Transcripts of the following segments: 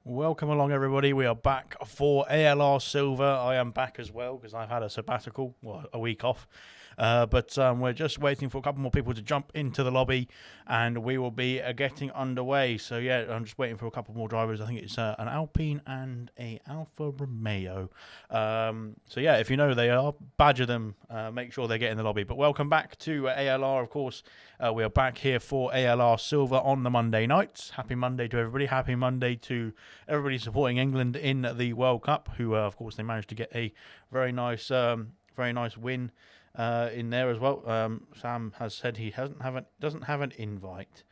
Welcome along, everybody. We are back for ALR Silver. I am back as well because I've had a sabbatical, well, a week off. But we're just waiting for a couple more people to jump into the lobby, and we will be getting underway. So yeah, I'm just waiting for a couple more drivers. I think it's an Alpine and a Alfa Romeo. So yeah, if you know they are, badger them. Make sure they get in the lobby. But welcome back to ALR, of course. We are back here for ALR Silver on the Monday nights. Happy Monday to everybody. Happy Monday to everybody supporting England in the World Cup, who of course they managed to get a very nice win in there as well. Sam has said he doesn't have an invite.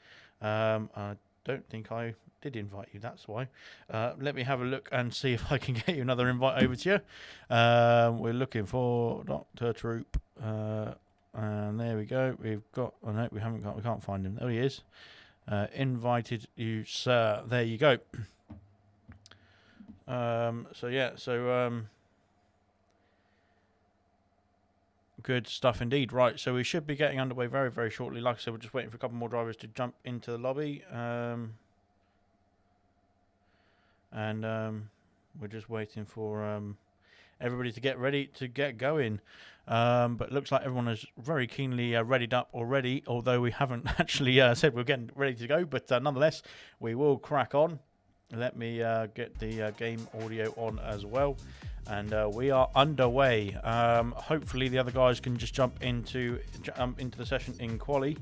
I don't think I did invite you. That's why. Let me have a look and see if I can get you another invite over to you. We're looking for Dr. Troop. And there we go. We've got. Oh no, we can't find him. There he is. Invited you, sir. There you go. So yeah. So good stuff indeed. Right. So we should be getting underway very, very shortly. Like I said, we're just waiting for a couple more drivers to jump into the lobby. We're just waiting for everybody to get ready to get going. But looks like everyone is very keenly readied up already, although we haven't actually said we're getting ready to go. But nonetheless, we will crack on. Let me get the game audio on as well. And we are underway. Hopefully the other guys can just jump into the session in quali.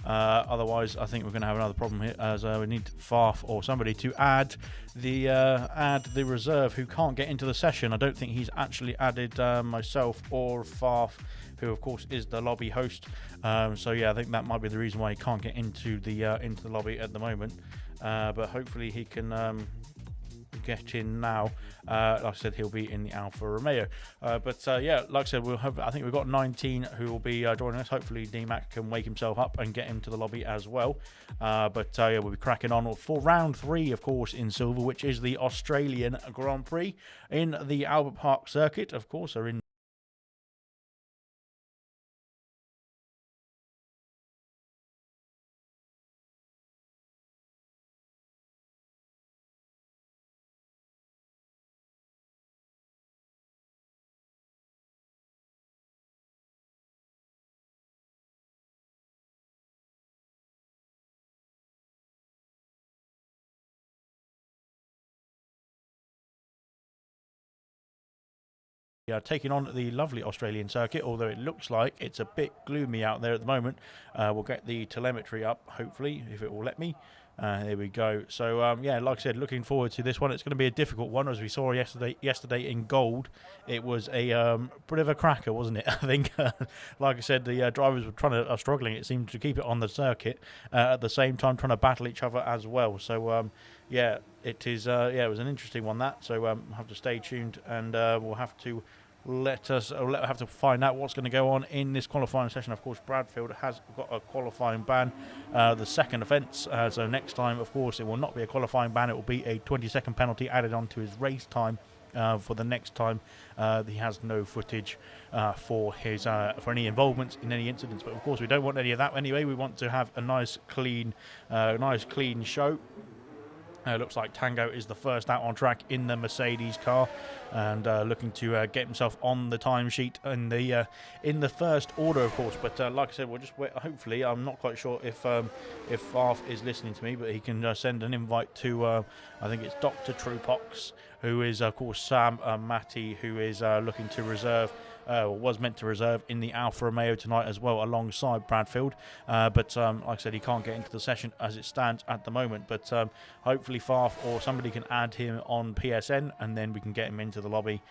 Otherwise, I think we're going to have another problem here, as we need Farf or somebody to add the reserve who can't get into the session. I don't think he's actually added myself or Farf, who of course is the lobby host. So yeah, I think that might be the reason why he can't get into the lobby at the moment. But hopefully he can get in now. Like I said, he'll be in the Alfa Romeo. Yeah, like I said, I think we've got 19 who will be joining us. Hopefully DMAC can wake himself up and get him to the lobby as well. Yeah, we'll be cracking on for round 3, of course, in silver, which is the Australian Grand Prix in the Albert Park circuit, of course, are in taking on the lovely Australian circuit, although it looks like it's a bit gloomy out there at the moment. We'll get the telemetry up, hopefully, if it will let me. There we go. So, yeah, like I said, looking forward to this one. It's going to be a difficult one, as we saw yesterday in gold. It was a bit of a cracker, wasn't it? I think, like I said, the drivers were struggling, it seemed, to keep it on the circuit, at the same time trying to battle each other as well. So, yeah, it is. Yeah, it was an interesting one, that. So, we'll have to stay tuned, and we'll have to have to find out what's going to go on in this qualifying session. Of course, Bradfield has got a qualifying ban, the second offence. So next time, of course, it will not be a qualifying ban. It will be a 20-second penalty added on to his race time. For the next time, he has no footage for any involvements in any incidents. But of course, we don't want any of that anyway. We want to have a nice clean show. Looks like Tango is the first out on track in the Mercedes car, and looking to get himself on the timesheet in the first order, of course. But like I said, we'll just wait. Hopefully, I'm not quite sure if Farf is listening to me, but he can send an invite to I think it's Dr. Trupox, who is of course Sam Matty, who is looking to reserve. Was meant to reserve in the Alfa Romeo tonight as well, alongside Bradfield. But like I said, he can't get into the session as it stands at the moment. But hopefully Farf or somebody can add him on PSN, and then we can get him into the lobby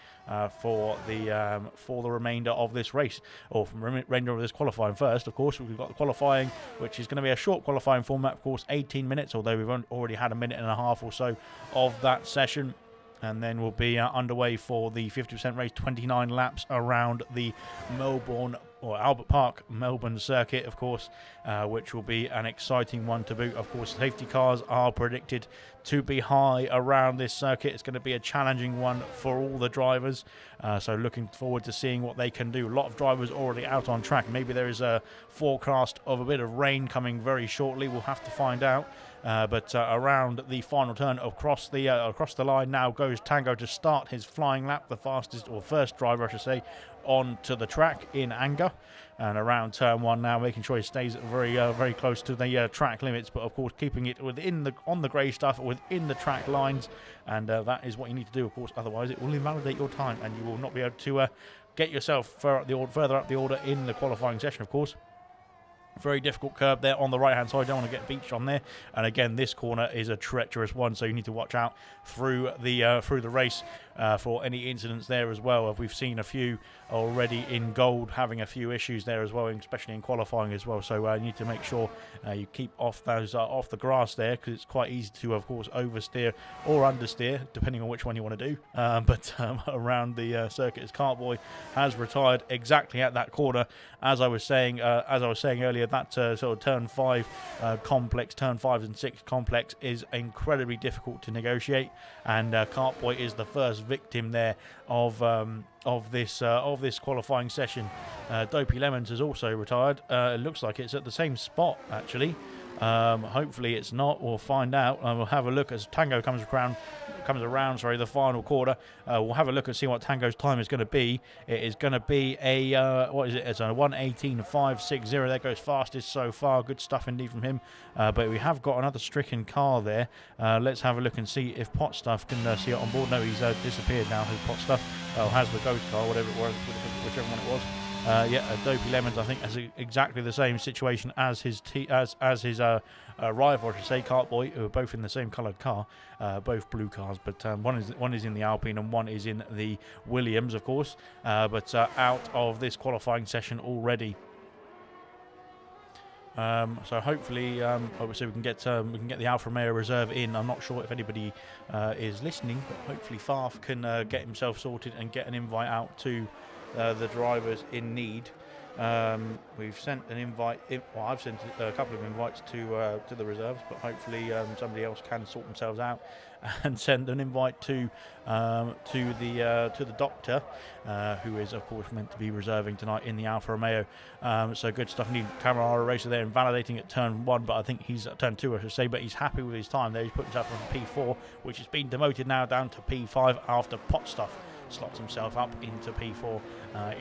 for the remainder of this race, or from the remainder of this qualifying. First, of course, we've got the qualifying, which is going to be a short qualifying format, of course, 18 minutes, although we've already had a minute and a half or so of that session. And then we'll be underway for the 50% race, 29 laps around the Albert Park Melbourne circuit, of course, which will be an exciting one to boot. Of course, safety cars are predicted to be high around this circuit. It's going to be a challenging one for all the drivers. So looking forward to seeing what they can do. A lot of drivers already out on track. Maybe there is a forecast of a bit of rain coming very shortly. We'll have to find out. But around the final turn across the line now goes Tango to start his flying lap, the fastest or first driver I should say onto the track in anger. And around turn 1 now, making sure he stays very close to the track limits, but of course keeping it on the grey stuff, within the track lines, and that is what you need to do, of course. Otherwise, it will invalidate your time, and you will not be able to get yourself further up the order in the qualifying session, of course. Very difficult curb there on the right hand side. Don't want to get beached on there. And again, this corner is a treacherous one, so you need to watch out through the race for any incidents there as well. We've seen a few already in gold having a few issues there as well, especially in qualifying as well. So you need to make sure you keep off the grass there, because it's quite easy to, of course, oversteer or understeer depending on which one you want to do. But around the circuit, as Cartboy has retired exactly at that corner, as I was saying earlier. That sort of turn 5 complex, turn 5 and 6 complex is incredibly difficult to negotiate, and Cartboy is the first victim there of this qualifying session. Dopey Lemons has also retired. It looks like it's at the same spot actually. Hopefully it's not. We'll find out. We'll have a look as Tango comes around the final quarter. We'll have a look and see what Tango's time is going to be. It is going to be a what is it? It's a 1:18.560. There goes fastest so far. Good stuff indeed from him. But we have got another stricken car there. Let's have a look and see if Pot Stuff can see it on board. No, he's disappeared now. His Pot Stuff has the ghost car, whatever it was, whichever one it was. Dopey Lemons, I think, has exactly the same situation as his rival, I should say, Cartboy, who are both in the same coloured car, both blue cars, but one is in the Alpine and one is in the Williams, of course, but out of this qualifying session already. So hopefully, obviously we can get the Alfa Romeo reserve in. I'm not sure if anybody is listening, but hopefully Farf can get himself sorted and get an invite out to the drivers in need. We've sent an invite. I've sent a couple of invites to the reserves, but hopefully somebody else can sort themselves out and send an invite to the doctor, who is of course meant to be reserving tonight in the Alfa Romeo. So good stuff. Need Camara racer there, invalidating at turn 1, but I think he's at turn 2, I should say. But he's happy with his time there. He's put himself on P4, which has been demoted now down to P5 after Pot Stuff slots himself up into P4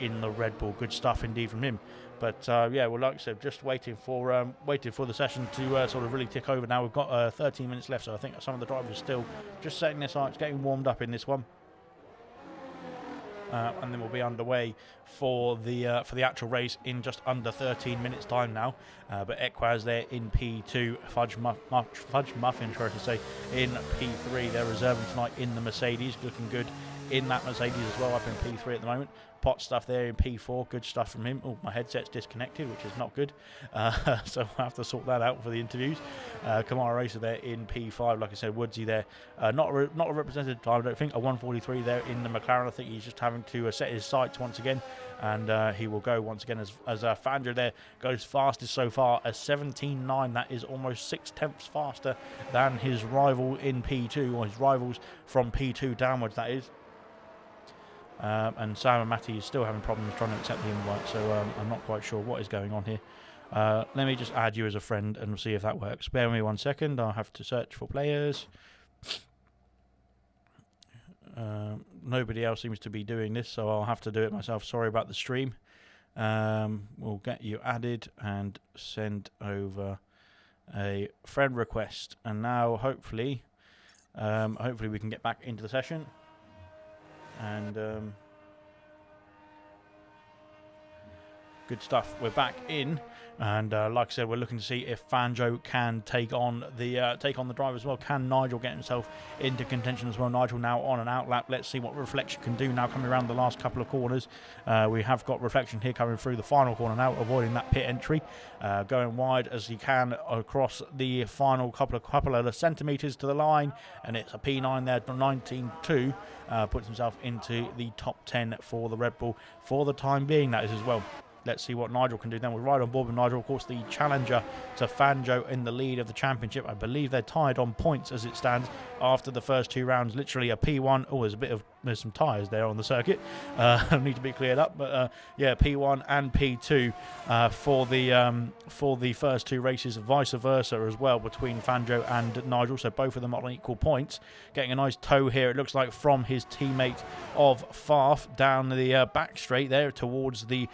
in the Red Bull. Good stuff indeed from him. But yeah, well, like I said, just waiting for the session to sort of really tick over. Now we've got 13 minutes left, so I think some of the drivers are still just setting their sights, getting warmed up in this one. And then we'll be underway for the actual race in just under 13 minutes time now. But Equaz there in P2, Fudge Muffin, try to say, in P3. They're reserving tonight in the Mercedes, looking good in that Mercedes as well, up in P3 at the moment. Pot Stuff there in P4, good stuff from him. Oh, my headset's disconnected, which is not good, so I'll have to sort that out for the interviews. Kamara Racer there in P5, like I said. Woodsy there, not a representative time, I don't think. A 1:43 there in the McLaren. I think he's just having to set his sights once again, and he will go once again as Fandro there goes fastest so far, a 17.9. That is almost 6/10 faster than his rival in P2, or his rivals from P2 downwards, that is. And Sam and Matty is still having problems trying to accept the invite, so I'm not quite sure what is going on here. Let me just add you as a friend and we'll see if that works. Bear with me 1 second. I'll have to search for players. Nobody else seems to be doing this, so I'll have to do it myself. Sorry about the stream. We'll get you added and send over a friend request. And now hopefully we can get back into the session. And good stuff. We're back in, and like I said, we're looking to see if Fanjo can take on the driver as well. Can Nigel get himself into contention as well? Nigel now on an out lap. Let's see what Reflection can do now, coming around the last couple of corners. We have got Reflection here coming through the final corner now, avoiding that pit entry, going wide as he can across the final couple of centimetres to the line, and it's a P9 there, 19.2. Puts himself into the top 10 for the Red Bull for the time being, that is as well. Let's see what Nigel can do then. We're right on board with Nigel, of course, the challenger to Fanjo in the lead of the championship. I believe they're tied on points as it stands after the first 2 rounds. Literally a P1. Oh, there's a bit of there's some tyres there on the circuit. Need to be cleared up. But yeah, P1 and P2 for the first two races, vice versa as well between Fanjo and Nigel. So both of them on equal points. Getting a nice tow here, it looks like, from his teammate of Farf down the back straight there towards the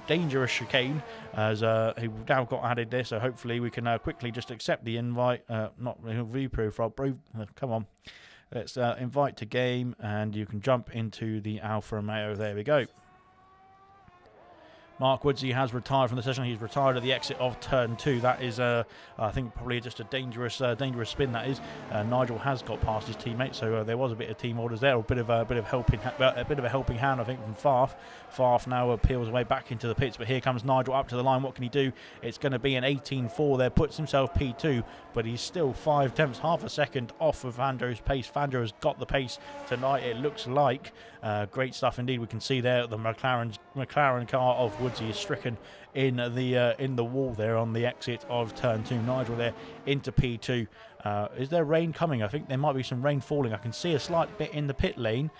dangerous chicane, as he now got added there. So hopefully we can quickly just accept the invite. Not view profile, bro. Come on. Let's invite to game, and you can jump into the Alfa Romeo. There we go. Mark Woodsey has retired from the session. He's retired at the exit of turn 2. That is, I think, probably just a dangerous spin. That is. Nigel has got past his teammate, so there was a bit of team orders there, a bit of a helping hand, I think, from Farf. Farf now peels away back into the pits, but here comes Nigel up to the line. What can he do? It's going to be an 18.4 there. Puts himself P2, but he's still 5 tenths, half a second off of Fanjo's pace. Fanjo has got the pace tonight, it looks like. Great stuff indeed. We can see there the McLaren car of Woodsey is stricken in the wall there on the exit of turn 2. Nigel there into P2. Is there rain coming? I think there might be some rain falling. I can see a slight bit in the pit lane.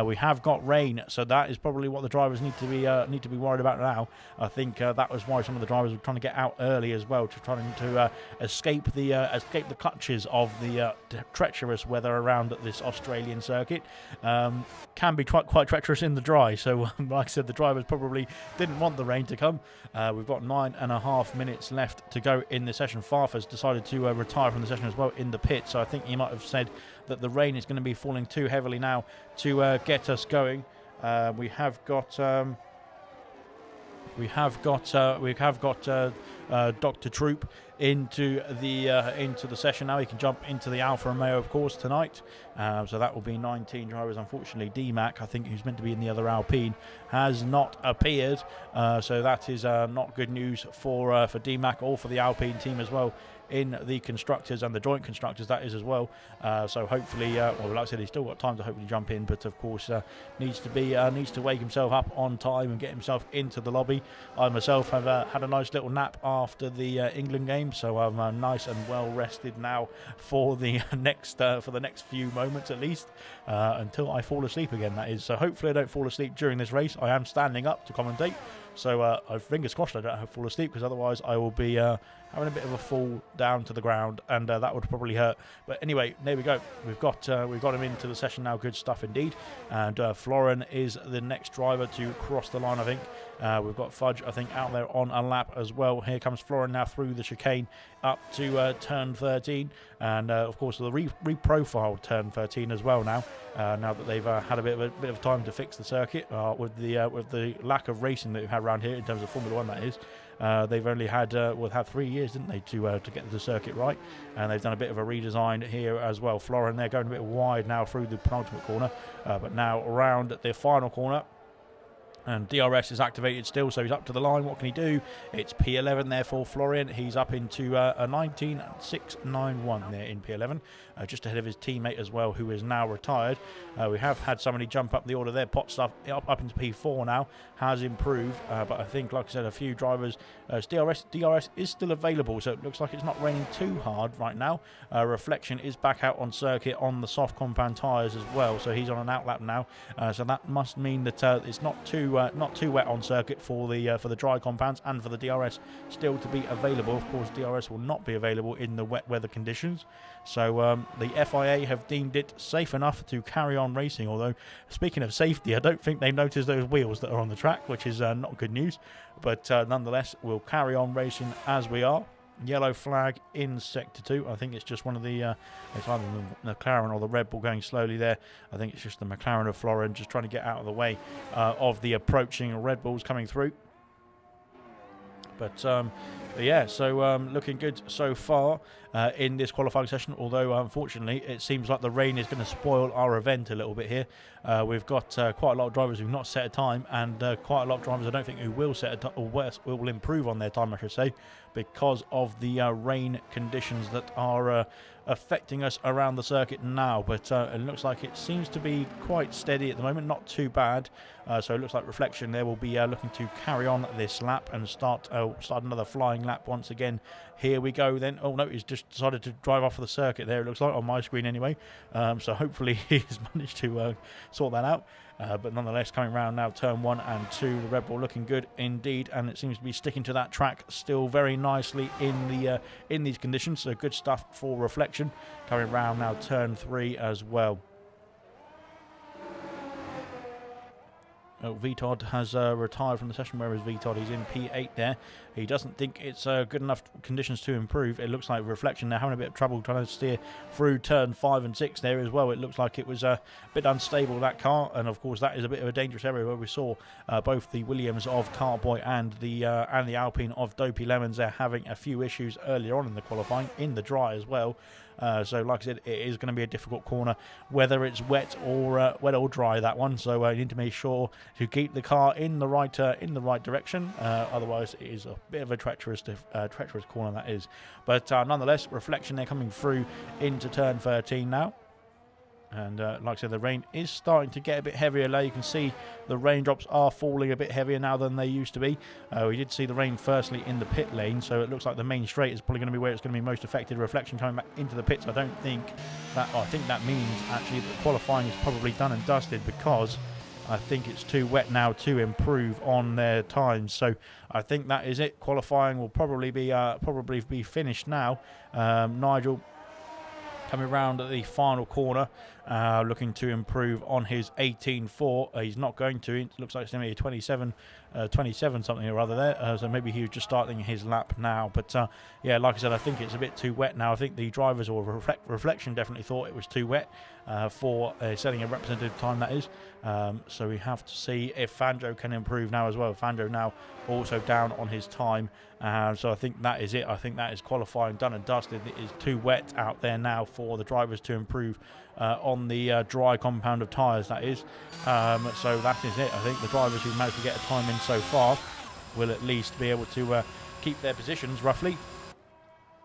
We have got rain, so that is probably what the drivers need to be worried about now. I think that was why some of the drivers were trying to get out early as well, trying to escape the clutches of the treacherous weather around this Australian circuit. Can be quite treacherous in the dry. So, like I said, the drivers probably didn't want the rain to come. We've got 9.5 minutes left to go in the session. Farf has decided to retire from the session as well in the pit, so I think he might have said that the rain is going to be falling too heavily now to get us going. We have got Dr. Troop into the session now. He can jump into the Alfa Romeo, of course, tonight. So that will be 19 drivers. Unfortunately, DMAC, I think, who's meant to be in the other Alpine, has not appeared. So that is not good news for DMAC or for the Alpine team as well, in the constructors and the joint constructors, that is, as well. So hopefully, well, like I said, he's still got time to hopefully jump in, but of course needs to wake himself up on time and get himself into the lobby. I myself have had a nice little nap after the England game, so I'm nice and well rested now for the next few moments at least, until I fall asleep again, that is. So hopefully I don't fall asleep during this race. I am standing up to commentate, so fingers crossed I don't fall asleep, because otherwise I will be having a bit of a fall down to the ground, and that would probably hurt. But anyway, there we go. We've got him into the session now. Good stuff indeed. And Florin is the next driver to cross the line, I think. We've got Fudge, I think, out there on a lap as well. Here comes Florin now through the chicane up to turn 13, and of course the reprofiled turn 13 as well now. Now that they've had a bit of time to fix the circuit with the lack of racing that we've had around here in terms of Formula One, that is. They've only had 3 years, didn't they, to get the circuit right, and they've done a bit of a redesign here as well. Florin, they're going a bit wide now through the penultimate corner, but now around the final corner. And DRS is activated still, so he's up to the line. What can he do? It's P11 there for Florian. He's up into a 19.691 there in P11, just ahead of his teammate as well, who is now retired. We have had somebody jump up the order there. Pot stuff up into P4 now, has improved, but I think, like I said, a few drivers. DRS is still available, so it looks like it's not raining too hard right now. Reflection is back out on circuit on the soft compound tyres as well, so he's on an outlap now. So that must mean that it's not too wet on circuit for the dry compounds, and for the DRS still to be available. Of course, DRS will not be available in the wet weather conditions. So the FIA have deemed it safe enough to carry on racing. Although, speaking of safety, I don't think they noticed those wheels that are on the track, which is not good news. But nonetheless, we'll carry on racing as we are. Yellow flag in Sector 2. I think it's just one of the it's either the McLaren or the Red Bull going slowly there. I think it's just the McLaren of Florin just trying to get out of the way of the approaching Red Bulls coming through. But yeah, so looking good so far in this qualifying session, although unfortunately it seems like the rain is going to spoil our event a little bit here. We've got quite a lot of drivers who've not set a time, and quite a lot of drivers I don't think who will set a time, or will improve on their time, I should say, because of the rain conditions that are affecting us around the circuit now. But it looks like it seems to be quite steady at the moment, not too bad. So it looks like Reflection there will be looking to carry on this lap and start another flying qualifying lap once again. Here we go then. Oh no, he's just decided to drive off of the circuit there, it looks like, on my screen anyway. So hopefully he's managed to sort that out. But nonetheless, coming round now, turn 1 and 2, the Red Bull looking good indeed, and it seems to be sticking to that track still very nicely in these conditions. So good stuff for Reflection. Coming round now, turn 3 as well. VTOD has retired from the session, whereas VTOD is in P8 there. He doesn't think it's good enough conditions to improve. It looks like Reflection, they're having a bit of trouble trying to steer through turn 5 and 6 there as well. It looks like it was a bit unstable, that car, and of course that is a bit of a dangerous area where we saw both the Williams of Cartboy and the Alpine of Dopey Lemons there having a few issues earlier on in the qualifying, in the dry as well. So like I said, it is going to be a difficult corner, whether it's wet or dry, that one. So you need to make sure to keep the car in the right direction. Otherwise, it is a bit of a treacherous corner, that is. But nonetheless, Reflection, they're coming through into turn 13 now. And like I said, the rain is starting to get a bit heavier now. You can see the raindrops are falling a bit heavier now than they used to be. We did see the rain firstly in the pit lane, so it looks like the main straight is probably going to be where it's going to be most affected. Reflection coming back into the pits. I think that means actually that qualifying is probably done and dusted, because I think it's too wet now to improve on their times. So I think that is it. Qualifying will probably be finished now. Nigel coming around at the final corner, looking to improve on his 18.4. He's not going to. It looks like it's going to be a 27 something or other there. So maybe he was just starting his lap now. But yeah, like I said, I think it's a bit too wet now. I think the drivers, or Reflection, definitely thought it was too wet for setting a representative time, that is. So we have to see if Fanjo can improve now as well. Fanjo now also down on his time. So I think that is it. I think that is qualifying done and dusted. It is too wet out there now for the drivers to improve on the dry compound of tyres, that is. So that is it. I think the drivers who managed to get a time in so far will at least be able to keep their positions roughly.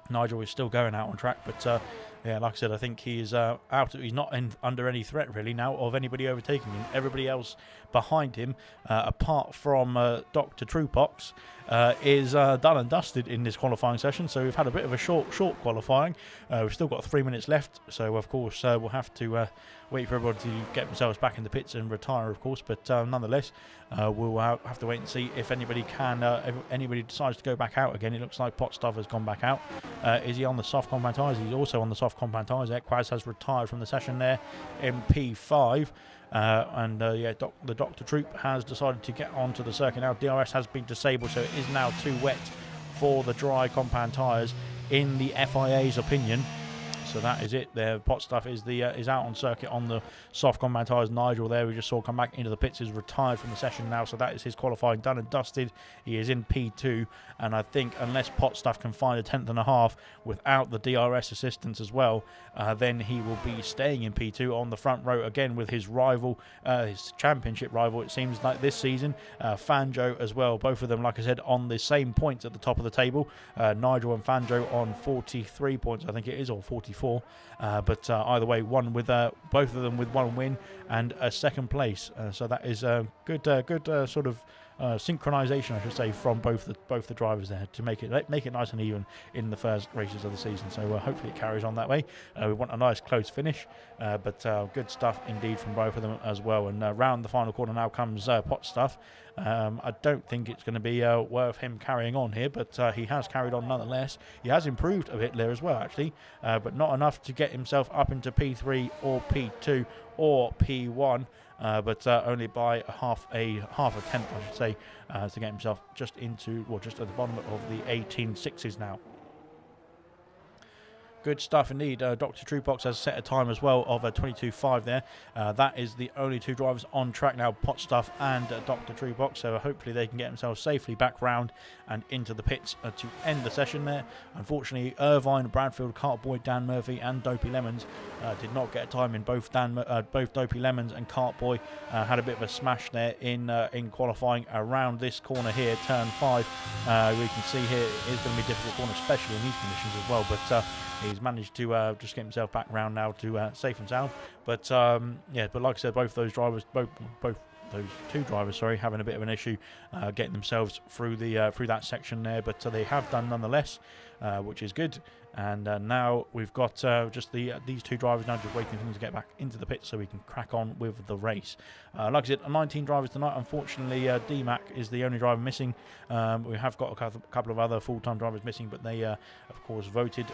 Nigel is still going out on track, but yeah, like I said, I think he's he's not under any threat really now of anybody overtaking him. Everybody else behind him, apart from Dr. Truepox, is done and dusted in this qualifying session. So we've had a bit of a short qualifying. We've still got 3 minutes left, so of course we'll have to wait for everybody to get themselves back in the pits and retire, of course. But nonetheless, we'll have to wait and see if anybody can, if anybody decides to go back out again. It looks like Potstuff has gone back out. Is he on the soft compound tyres? He's also on the soft compound tyres. Quaz has retired from the session there in P5. Yeah, the Dr. Troop has decided to get onto the circuit now. DRS has been disabled, so it is now too wet for the dry compound tyres, in the FIA's opinion. So that is it there. Potstuff is out on circuit on the soft compound tyres. Nigel there, we just saw come back into the pits, is retired from the session now. So that is his qualifying done and dusted. He is in P2, and I think unless Potstuff can find a 10th and a half without the DRS assistance as well, then he will be staying in P2 on the front row again with his rival, his championship rival, it seems like this season, Fanjo as well. Both of them, like I said, on the same points at the top of the table. Nigel and Fanjo on 43 points, I think it is, or 44. But either way, both of them with one win and a second place. So that is a good sort of synchronization, I should say, from both the drivers there to make it nice and even in the first races of the season. So hopefully it carries on that way. We want a nice close finish, but good stuff indeed from both of them as well. And round the final corner now comes Potstuff. I don't think it's going to be worth him carrying on here, but he has carried on nonetheless. He has improved a bit there as well, actually, but not enough to get himself up into P3 or P2 or P1, but only by half a tenth, I should say, to get himself just into, well, just at the bottom of the 18.6s now. Good stuff indeed. Dr. Truepox has set a time as well of 22.5 there. That is the only two drivers on track now, Potstuff and Dr. Truepox. So hopefully they can get themselves safely back round and into the pits to end the session there. Unfortunately, Irvine, Bradfield, Cartboy, Dan Murphy and Dopey Lemons did not get a time in. Both Dopey Lemons and Cartboy had a bit of a smash there in qualifying around this corner here, turn 5. We can see here it is going to be a difficult corner, especially in these conditions as well. But he's managed to just get himself back round now to safe and sound. But yeah, but like I said, both those drivers, both those two drivers, sorry, having a bit of an issue getting themselves through the through that section there, but they have done nonetheless, which is good. And now we've got just these two drivers now just waiting for them to get back into the pit so we can crack on with the race. Like I said, 19 drivers tonight. Unfortunately, DMAC is the only driver missing. We have got a couple of other full-time drivers missing, but they, of course, voted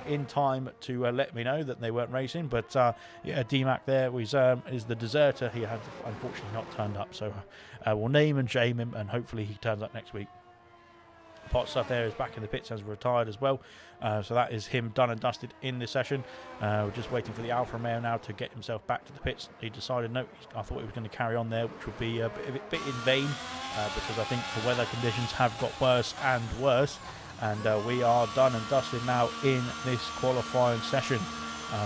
in time to let me know that they weren't racing. But yeah, DMAC there is the deserter. He has unfortunately not turned up, so we'll name and shame him, and hopefully he turns up next week. Pot stuff there is back in the pits, has retired as well, so that is him done and dusted in this session. We're just waiting for the Alfa Romeo now to get himself back to the pits. He decided no, I thought he was going to carry on there, which would be a bit in vain, because I think the weather conditions have got worse and worse, and we are done and dusted now in this qualifying session.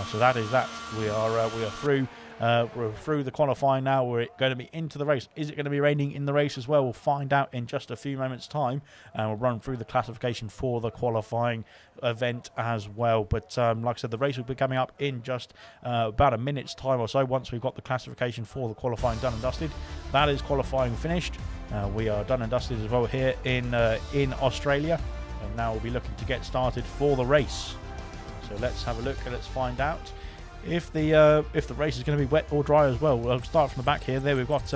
So that is that. We are through. We're through the qualifying now. We're going to be into the race. Is it going to be raining in the race as well? We'll find out in just a few moments' time. And we'll run through the classification for the qualifying event as well. But like I said, the race will be coming up in just about a minute's time or so once we've got the classification for the qualifying done and dusted. That is qualifying finished. We are done and dusted as well here in Australia. And now we'll be looking to get started for the race. So let's have a look and let's find out if the race is going to be wet or dry as well. We'll start from the back here. There we've got,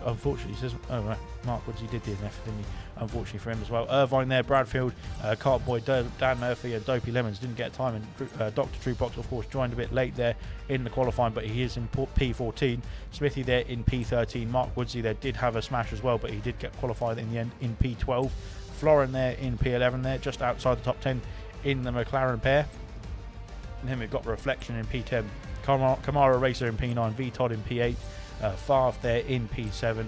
unfortunately, he says, oh right, Mark Woods, he did DNF, didn't he? Unfortunately for him as well. Irvine there, Bradfield, Cartboy, Dan Murphy and Dopey Lemons didn't get time, and Dr. Truebox, of course, joined a bit late there in the qualifying, but he is in P14. Smithy there in P13. Mark Woodsy there did have a smash as well, but he did get qualified in the end in P12. Florin there in P11 there, just outside the top 10 in the McLaren pair. And then we've got Reflection in P10, Kamara Racer in P9, V-Todd in P8, Favre there in P7,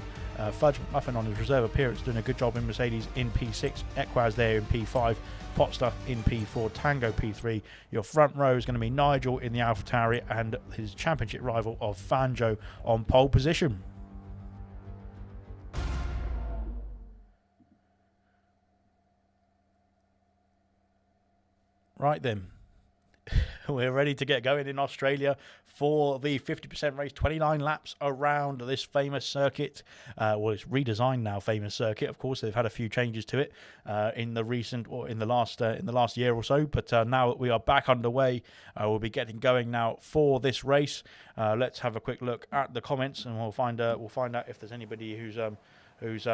Fudge Muffin on his reserve appearance doing a good job in Mercedes in P6, Equaz there in P5, Potstuff in P4, Tango P3. Your front row is going to be Nigel in the AlphaTauri and his championship rival of Fanjo on pole position. Right then. We're ready to get going in Australia for the 50% race, 29 laps around this famous circuit. Well, it's redesigned now, famous circuit. Of course, they've had a few changes to it in the recent or in the last year or so. But now that we are back underway, we'll be getting going now for this race. Let's have a quick look at the comments, and we'll find out if there's anybody who's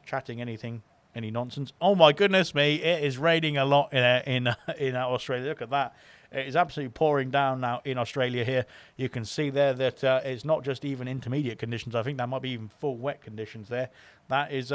chatting any nonsense. Oh my goodness me! It is raining a lot in Australia. Look at that. It is absolutely pouring down now in Australia here. You can see there that it's not just even intermediate conditions. I think that might be even full wet conditions there. That is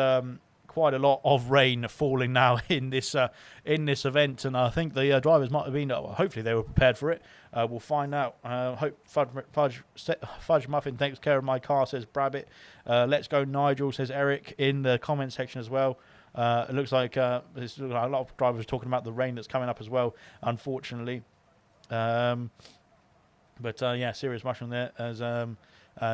quite a lot of rain falling now in this event, and I think the drivers might have been. Hopefully they were prepared for it. We'll find out. Hope Fudge Muffin takes care of my car, says Brabbit. Let's go Nigel, says Eric in the comment section as well. It looks like there's a lot of drivers talking about the rain that's coming up as well, unfortunately. But yeah, serious mushroom there as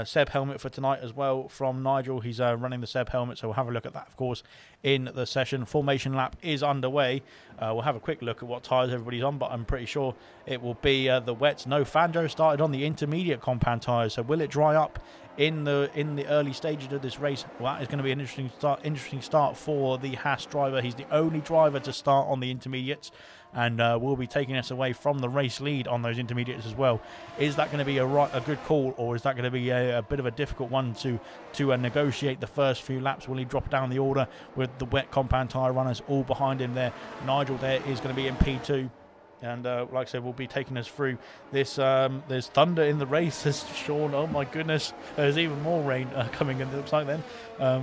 Seb helmet for tonight as well from Nigel. He's running the Seb helmet, so we'll have a look at that, of course, in the session. Formation lap is underway. We'll have a quick look at what tyres everybody's on, but I'm pretty sure it will be the wets. No, Fanjo started on the intermediate compound tyres, so will it dry up in the early stages of this race? Well, that is going to be an interesting start for the Haas driver. He's the only driver to start on the intermediates, and will be taking us away from the race lead on those intermediates as well. Is that going to be a good call, or is that going to be a bit of a difficult one to negotiate the first few laps? Will he drop down the order with the wet compound tyre runners all behind him there? Nigel there is going to be in P2. And like I said, we'll be taking us through this. There's thunder in the race, says Sean. Oh my goodness, there's even more rain coming in, it looks like then,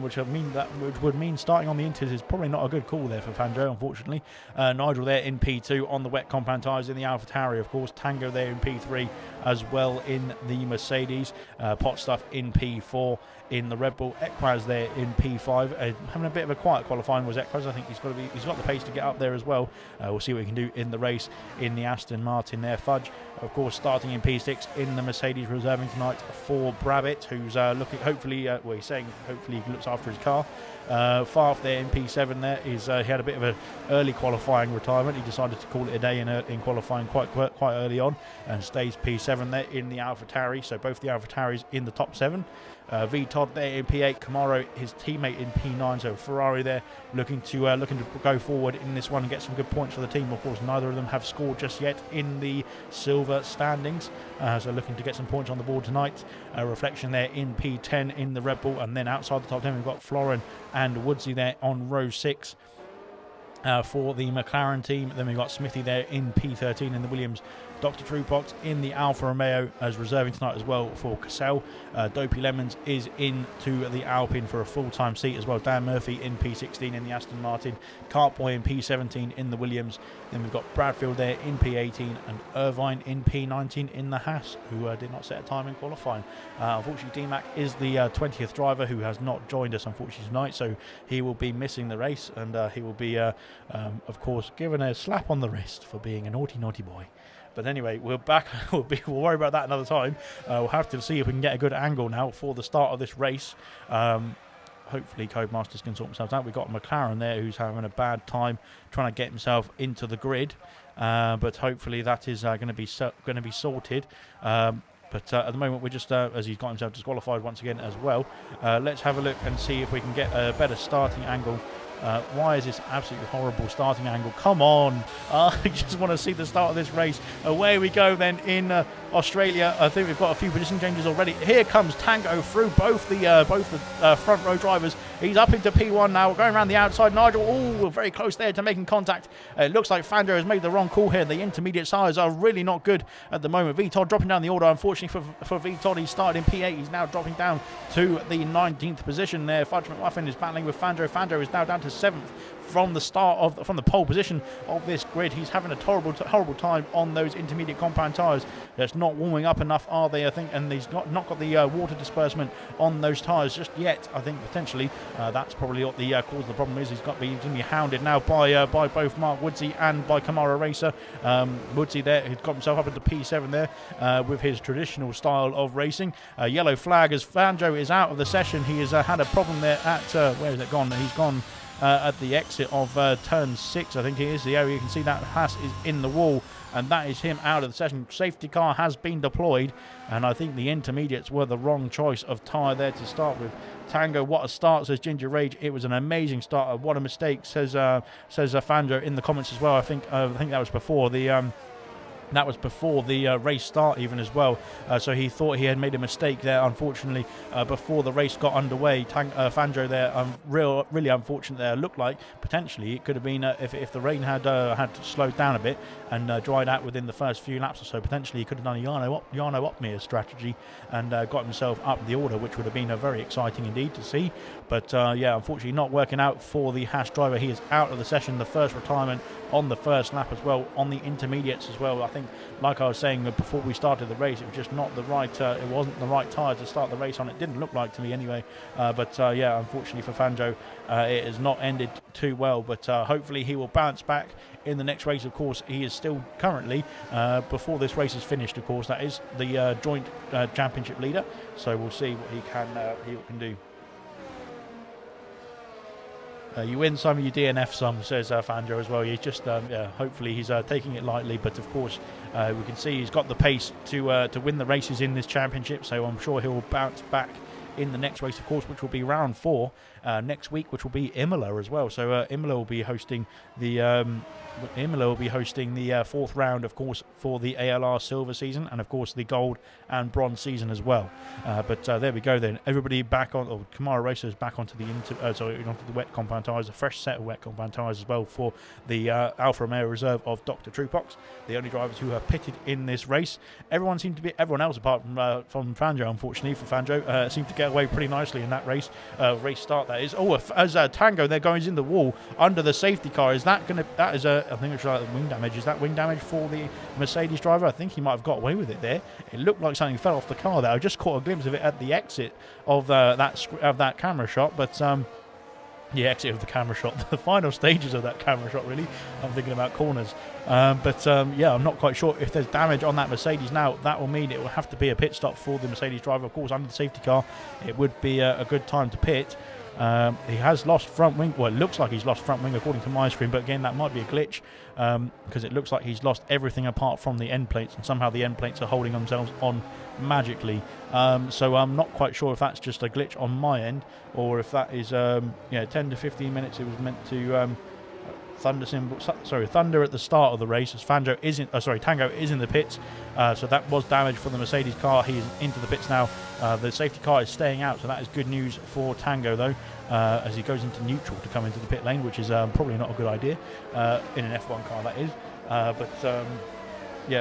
which would mean starting on the inters is probably not a good call there for Fanjo, unfortunately. Nigel there in P2 on the wet compound tyres in the AlphaTauri, of course. Tango there in P3 as well in the Mercedes. Potstuff in P4 in the Red Bull. Equaz there in P5. Having a bit of a quiet qualifying was Equaz. I think he's got the pace to get up there as well. We'll see what he can do in the race in the Aston Martin there. Fudge, of course, starting in P6 in the Mercedes, reserving tonight for Brabbit, who's looking, hopefully, he's saying hopefully he looks after his car. Favre there in P7 there is he had a bit of an early qualifying retirement. He decided to call it a day in qualifying quite early on, and stays P7 there in the AlphaTauri. So both the AlphaTauris in the top 7. V Todd there in P8, Camaro his teammate in P9. So Ferrari there looking to go forward in this one and get some good points for the team. Of course, neither of them have scored just yet in the silver standings, so looking to get some points on the board tonight. Reflection there in P10 in the Red Bull, and then outside the top 10 we've got Florin and Woodsy there on row 6. For the McLaren team. Then we've got Smithy there in P13 in the Williams. Dr. Truepox in the Alfa Romeo as reserving tonight as well for Cassell. Dopey Lemons is into the Alpine for a full-time seat as well. Dan Murphy in P16 in the Aston Martin. Cartboy in P17 in the Williams. Then we've got Bradfield there in P18 and Irvine in P19 in the Haas, who did not set a time in qualifying. Unfortunately, DMAC is the 20th driver who has not joined us unfortunately tonight, so he will be missing the race, and he will be, of course, given a slap on the wrist for being a naughty boy. But anyway, we're back. We'll worry about that another time. We'll have to see if we can get a good angle now for the start of this race. Hopefully Codemasters can sort themselves out. We've got McLaren there who's having a bad time trying to get himself into the grid. But hopefully that is going to be sorted. But at the moment, we're just, as he's got himself disqualified once again as well, let's have a look and see if we can get a better starting angle. Why is this absolutely horrible starting angle? Come on. I just want to see the start of this race. Away we go then in Australia. I think we've got a few position changes already. Here comes Tango through both the front row drivers. He's up into P1 now, going around the outside. Nigel, we're very close there to making contact. It looks like Fandro has made the wrong call here. The intermediate tyres are really not good at the moment. V Todd dropping down the order. Unfortunately for V Todd, he started in P8. He's now dropping down to the 19th position there. Fudge McMuffin is battling with Fandro. Fandro is now down to 7th from the pole position of this grid. He's having a horrible time on those intermediate compound tyres. That's not warming up enough, are they? I think, and he's not got the water disbursement on those tyres just yet. I think potentially that's probably what the cause of the problem is. He's going to be hounded now by both Mark Woodsy and by Camaro Racer. Woodsy there, he's got himself up into P7 there with his traditional style of racing. Yellow flag as Fangio is out of the session. He has had a problem there at where is it gone? He's gone at the exit of turn 6, I think it is the area. You can see that Haas is in the wall, and that is him out of the session. Safety car has been deployed, and I think the intermediates were the wrong choice of tyre there to start with. Tango, what a start, says Ginger Rage. It was an amazing start. What a mistake, says Fandro in the comments as well. I think that was before the race start even as well. So he thought he had made a mistake there, unfortunately, before the race got underway. Fandro there, really unfortunate there. Looked like potentially it could have been, if the rain had slowed down a bit and dried out within the first few laps or so, potentially he could have done a Jarno Opmeer strategy and got himself up the order, which would have been very exciting indeed to see. But unfortunately not working out for the Haas driver. He is out of the session, the first retirement on the first lap as well, on the intermediates as well. I think, like I was saying before we started the race, it was just not the right, it wasn't the right tyre to start the race on. It didn't look like to me anyway. But unfortunately for Fangio, it has not ended too well. But hopefully he will bounce back in the next race. Of course, he is still currently, before this race is finished, of course, that is the joint championship leader. So we'll see what he can do. You win some, you DNF some, says Fangio as well. He's just, hopefully he's taking it lightly, but of course we can see he's got the pace to win the races in this championship, so I'm sure he'll bounce back in the next race, of course, which will be round 4 next week, which will be Imola as well. So Imola will be hosting the fourth round, of course, for the ALR Silver season, and of course the Gold and Bronze season as well. But there we go then. Everybody back on, or Camaro Racers back onto onto the wet compound tyres. A fresh set of wet compound tyres as well for the Alfa Romeo reserve of Dr. Truepox, the only drivers who have pitted in this race. Everyone else apart from Fangio, unfortunately for Fangio, seemed to get away pretty nicely in that race start. That is. As Tango there goes in the wall under the safety car. Is that going to? That is I think it's like wing damage. Is that wing damage for the Mercedes driver? I think he might have got away with it there. It looked like something fell off the car there. I just caught a glimpse of it at the exit of that camera shot, but the exit of the camera shot, the final stages of that camera shot, really. I'm thinking about corners. I'm not quite sure if there's damage on that Mercedes now. That will mean it will have to be a pit stop for the Mercedes driver. Of course, under the safety car, it would be a good time to pit. He has lost front wing. Well, it looks like he's lost front wing according to my screen, but again, that might be a glitch because it looks like he's lost everything apart from the end plates, and somehow the end plates are holding themselves on magically. So I'm not quite sure if that's just a glitch on my end or if that is 10 to 15 minutes. It was meant to thunder at the start of the race as Tango is in the pits, so that was damage for the Mercedes car. He is into the pits now. The safety car is staying out, so that is good news for Tango though, as he goes into neutral to come into the pit lane, which is probably not a good idea in an F1 car, that is.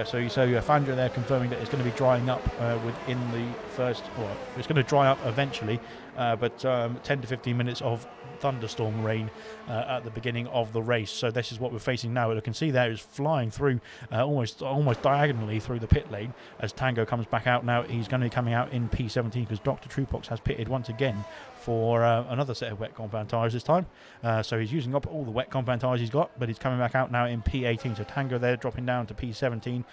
So Fangio there confirming that it's going to be drying up within the first, well, it's going to dry up eventually, but 10 to 15 minutes of thunderstorm rain at the beginning of the race. So this is what we're facing now. You can see there is flying through almost diagonally through the pit lane as Tango comes back out now. He's going to be coming out in P17 because Dr. Truepox has pitted once again for another set of wet compound tyres this time. So he's using up all the wet compound tyres he's got, but he's coming back out now in P18. So Tango there dropping down to P17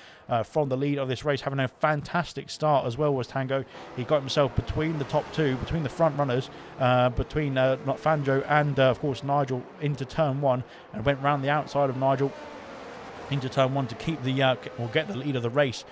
from the lead of this race, having a fantastic start as well was Tango. He got himself between the top two, between the front runners, between Fangio and of course Nigel into turn one, and went round the outside of Nigel into turn one to keep the get the lead of the race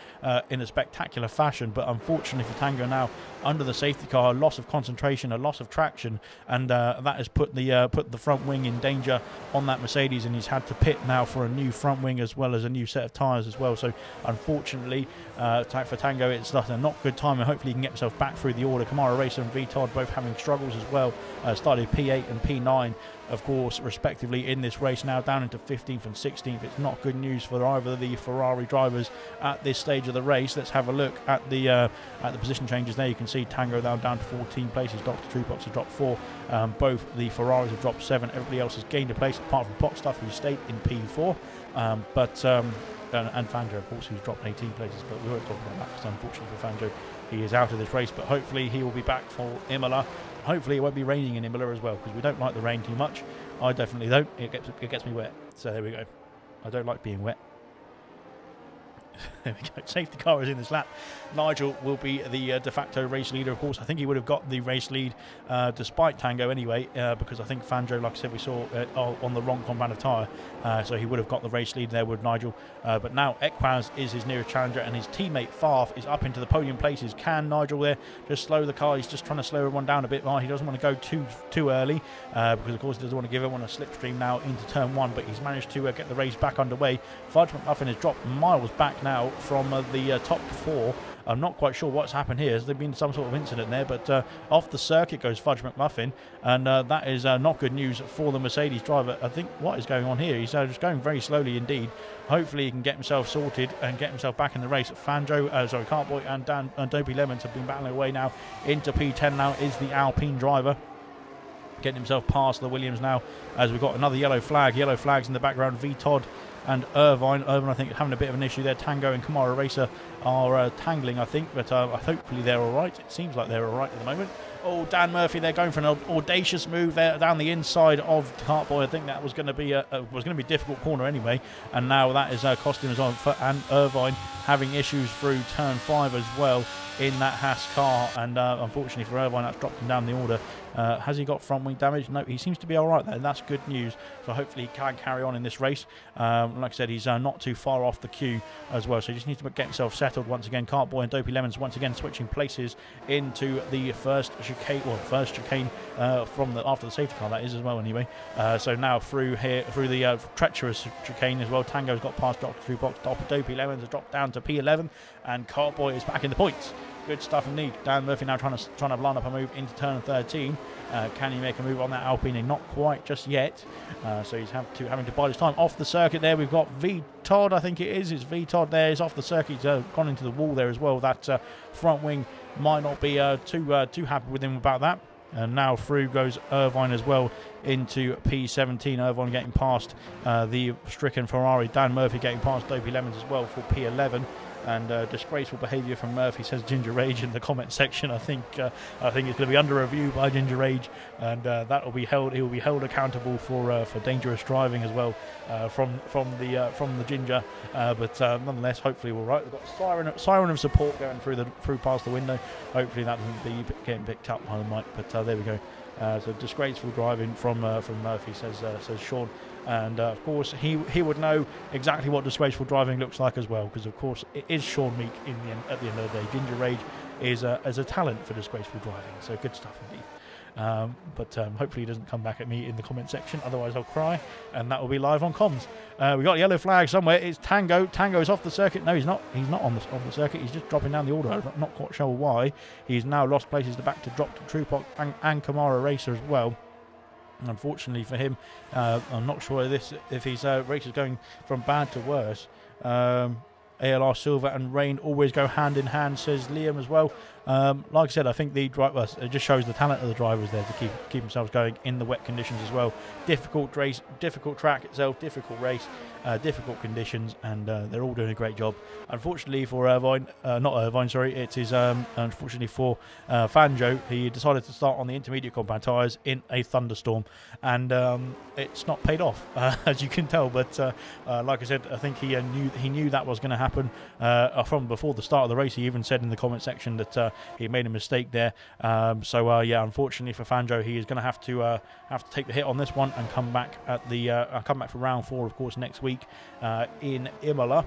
in a spectacular fashion. But unfortunately for Tango now, under the safety car, a loss of concentration, a loss of traction, and that has put the front wing in danger on that Mercedes, and he's had to pit now for a new front wing as well as a new set of tyres as well. So unfortunately for Tango, it's not a good time, and hopefully he can get himself back through the order. Kamara Racer and VTOD both having struggles as well, started P8 and P9 of course respectively in this race, now down into 15th and 16th. It's not good news for either of the Ferrari drivers at this stage of the race. Let's have a look at the position changes there. You can see Tango now down to 14 places. Dr. Truepox has dropped 4. Both the Ferraris have dropped 7. Everybody else has gained a place apart from Potstuff, who stayed in P4. And Fangio, of course, who's dropped 18 places, but we won't talk about that because unfortunately for Fangio, he is out of this race. But hopefully he will be back for Imola. Hopefully it won't be raining in Imola as well, because we don't like the rain too much. I definitely don't. It gets me wet. So there we go. I don't like being wet. There we go. Safety car is in this lap. Nigel will be the de facto race leader, of course. I think he would have got the race lead despite Tango anyway, because I think Fangio, like I said, we saw on the wrong compound of tyre, so he would have got the race lead there with Nigel. But now Equaz is his nearest challenger, and his teammate Farf is up into the podium places. Can Nigel there just slow the car? He's just trying to slow everyone down a bit more. He doesn't want to go too early because, of course, he doesn't want to give everyone a slipstream now into turn one, but he's managed to get the race back underway. Fudge McMuffin has dropped miles back now from the top 4. I'm not quite sure what's happened here. Has there been some sort of incident there? But off the circuit goes Fudge McMuffin, and that is not good news for the Mercedes driver. I think what is going on here, he's just going very slowly indeed. Hopefully he can get himself sorted and get himself back in the race. Cartboy and Dopey Lemons have been battling away now into P10. Now is the Alpine driver getting himself past the Williams now, as we've got another yellow flag. Yellow flags in the background. VTOD and Irvine, I think, having a bit of an issue there. Tango and Kamara Racer are tangling, I think, but hopefully they're all right. It seems like they're all right at the moment. Oh, Dan Murphy, they're going for an audacious move there down the inside of Cartboy. I think that was going to be a difficult corner anyway, and now that is costing us on. And Irvine having issues through turn 5 as well in that Haas car, and unfortunately for Irvine, that's dropped him down the order. Has he got front wing damage? No, he seems to be all right there, and that's good news. So hopefully he can carry on in this race. Like I said, he's not too far off the queue as well, so he just needs to get himself settled once again. Cartboy and Dopey Lemons once again switching places into the first chicane, after the safety car, that is, as well anyway. So now through the treacherous chicane as well. Tango's got past Dr. Truepox. Dopey Lemons has dropped down to P11, and Cartboy is back in the points. Good stuff indeed. Dan Murphy now trying to line up a move into turn 13. Can he make a move on that Alpine? Not quite just yet. So he's having to bide his time. Off the circuit there, we've got VTOD, I think it is. It's VTOD there. He's off the circuit. He's gone into the wall there as well. That front wing might not be too happy with him about that. And now through goes Irvine as well into P17. Irvine getting past the stricken Ferrari. Dan Murphy getting past Dopey Lemons as well for P11. And disgraceful behaviour from Murphy, says Ginger Rage in the comment section. I think it's going to be under review by Ginger Rage, and that will be held. He will be held accountable for dangerous driving as well from the Ginger. But nonetheless, hopefully we're right. We've got siren of support going through past the window. Hopefully that doesn't be getting picked up by the mic. But there we go. So disgraceful driving from Murphy, says Sean. And of course he would know exactly what disgraceful driving looks like as well, because of course it is Sean Meek at the end of the day. Ginger Rage is a talent for disgraceful driving, so good stuff indeed. But hopefully he doesn't come back at me in the comment section, otherwise I'll cry, and that will be live on comms. We got a yellow flag somewhere. It's Tango. Tango is off the circuit. No, he's not on the circuit. He's just dropping down the order. I'm not quite sure why. He's now lost places back to drop to Trupok and Kamara Racer as well. Unfortunately for him, I'm not sure if his race is going from bad to worse. ALR Silver and Rain always go hand in hand, says Liam as well. Like I said, I think the driver, it just shows the talent of the drivers there to keep themselves going in the wet conditions as well. Difficult race, difficult track itself, difficult race, difficult conditions, and they're all doing a great job. Unfortunately for it is unfortunately for Fanjo. He decided to start on the intermediate compound tyres in a thunderstorm, and it's not paid off, as you can tell. But like I said, I think he knew that was going to happen from before the start of the race. He even said in the comment section that he made a mistake there. Yeah, unfortunately for Fanjo, he is going to have to take the hit on this one and come back for round 4, of course, next week in Imola.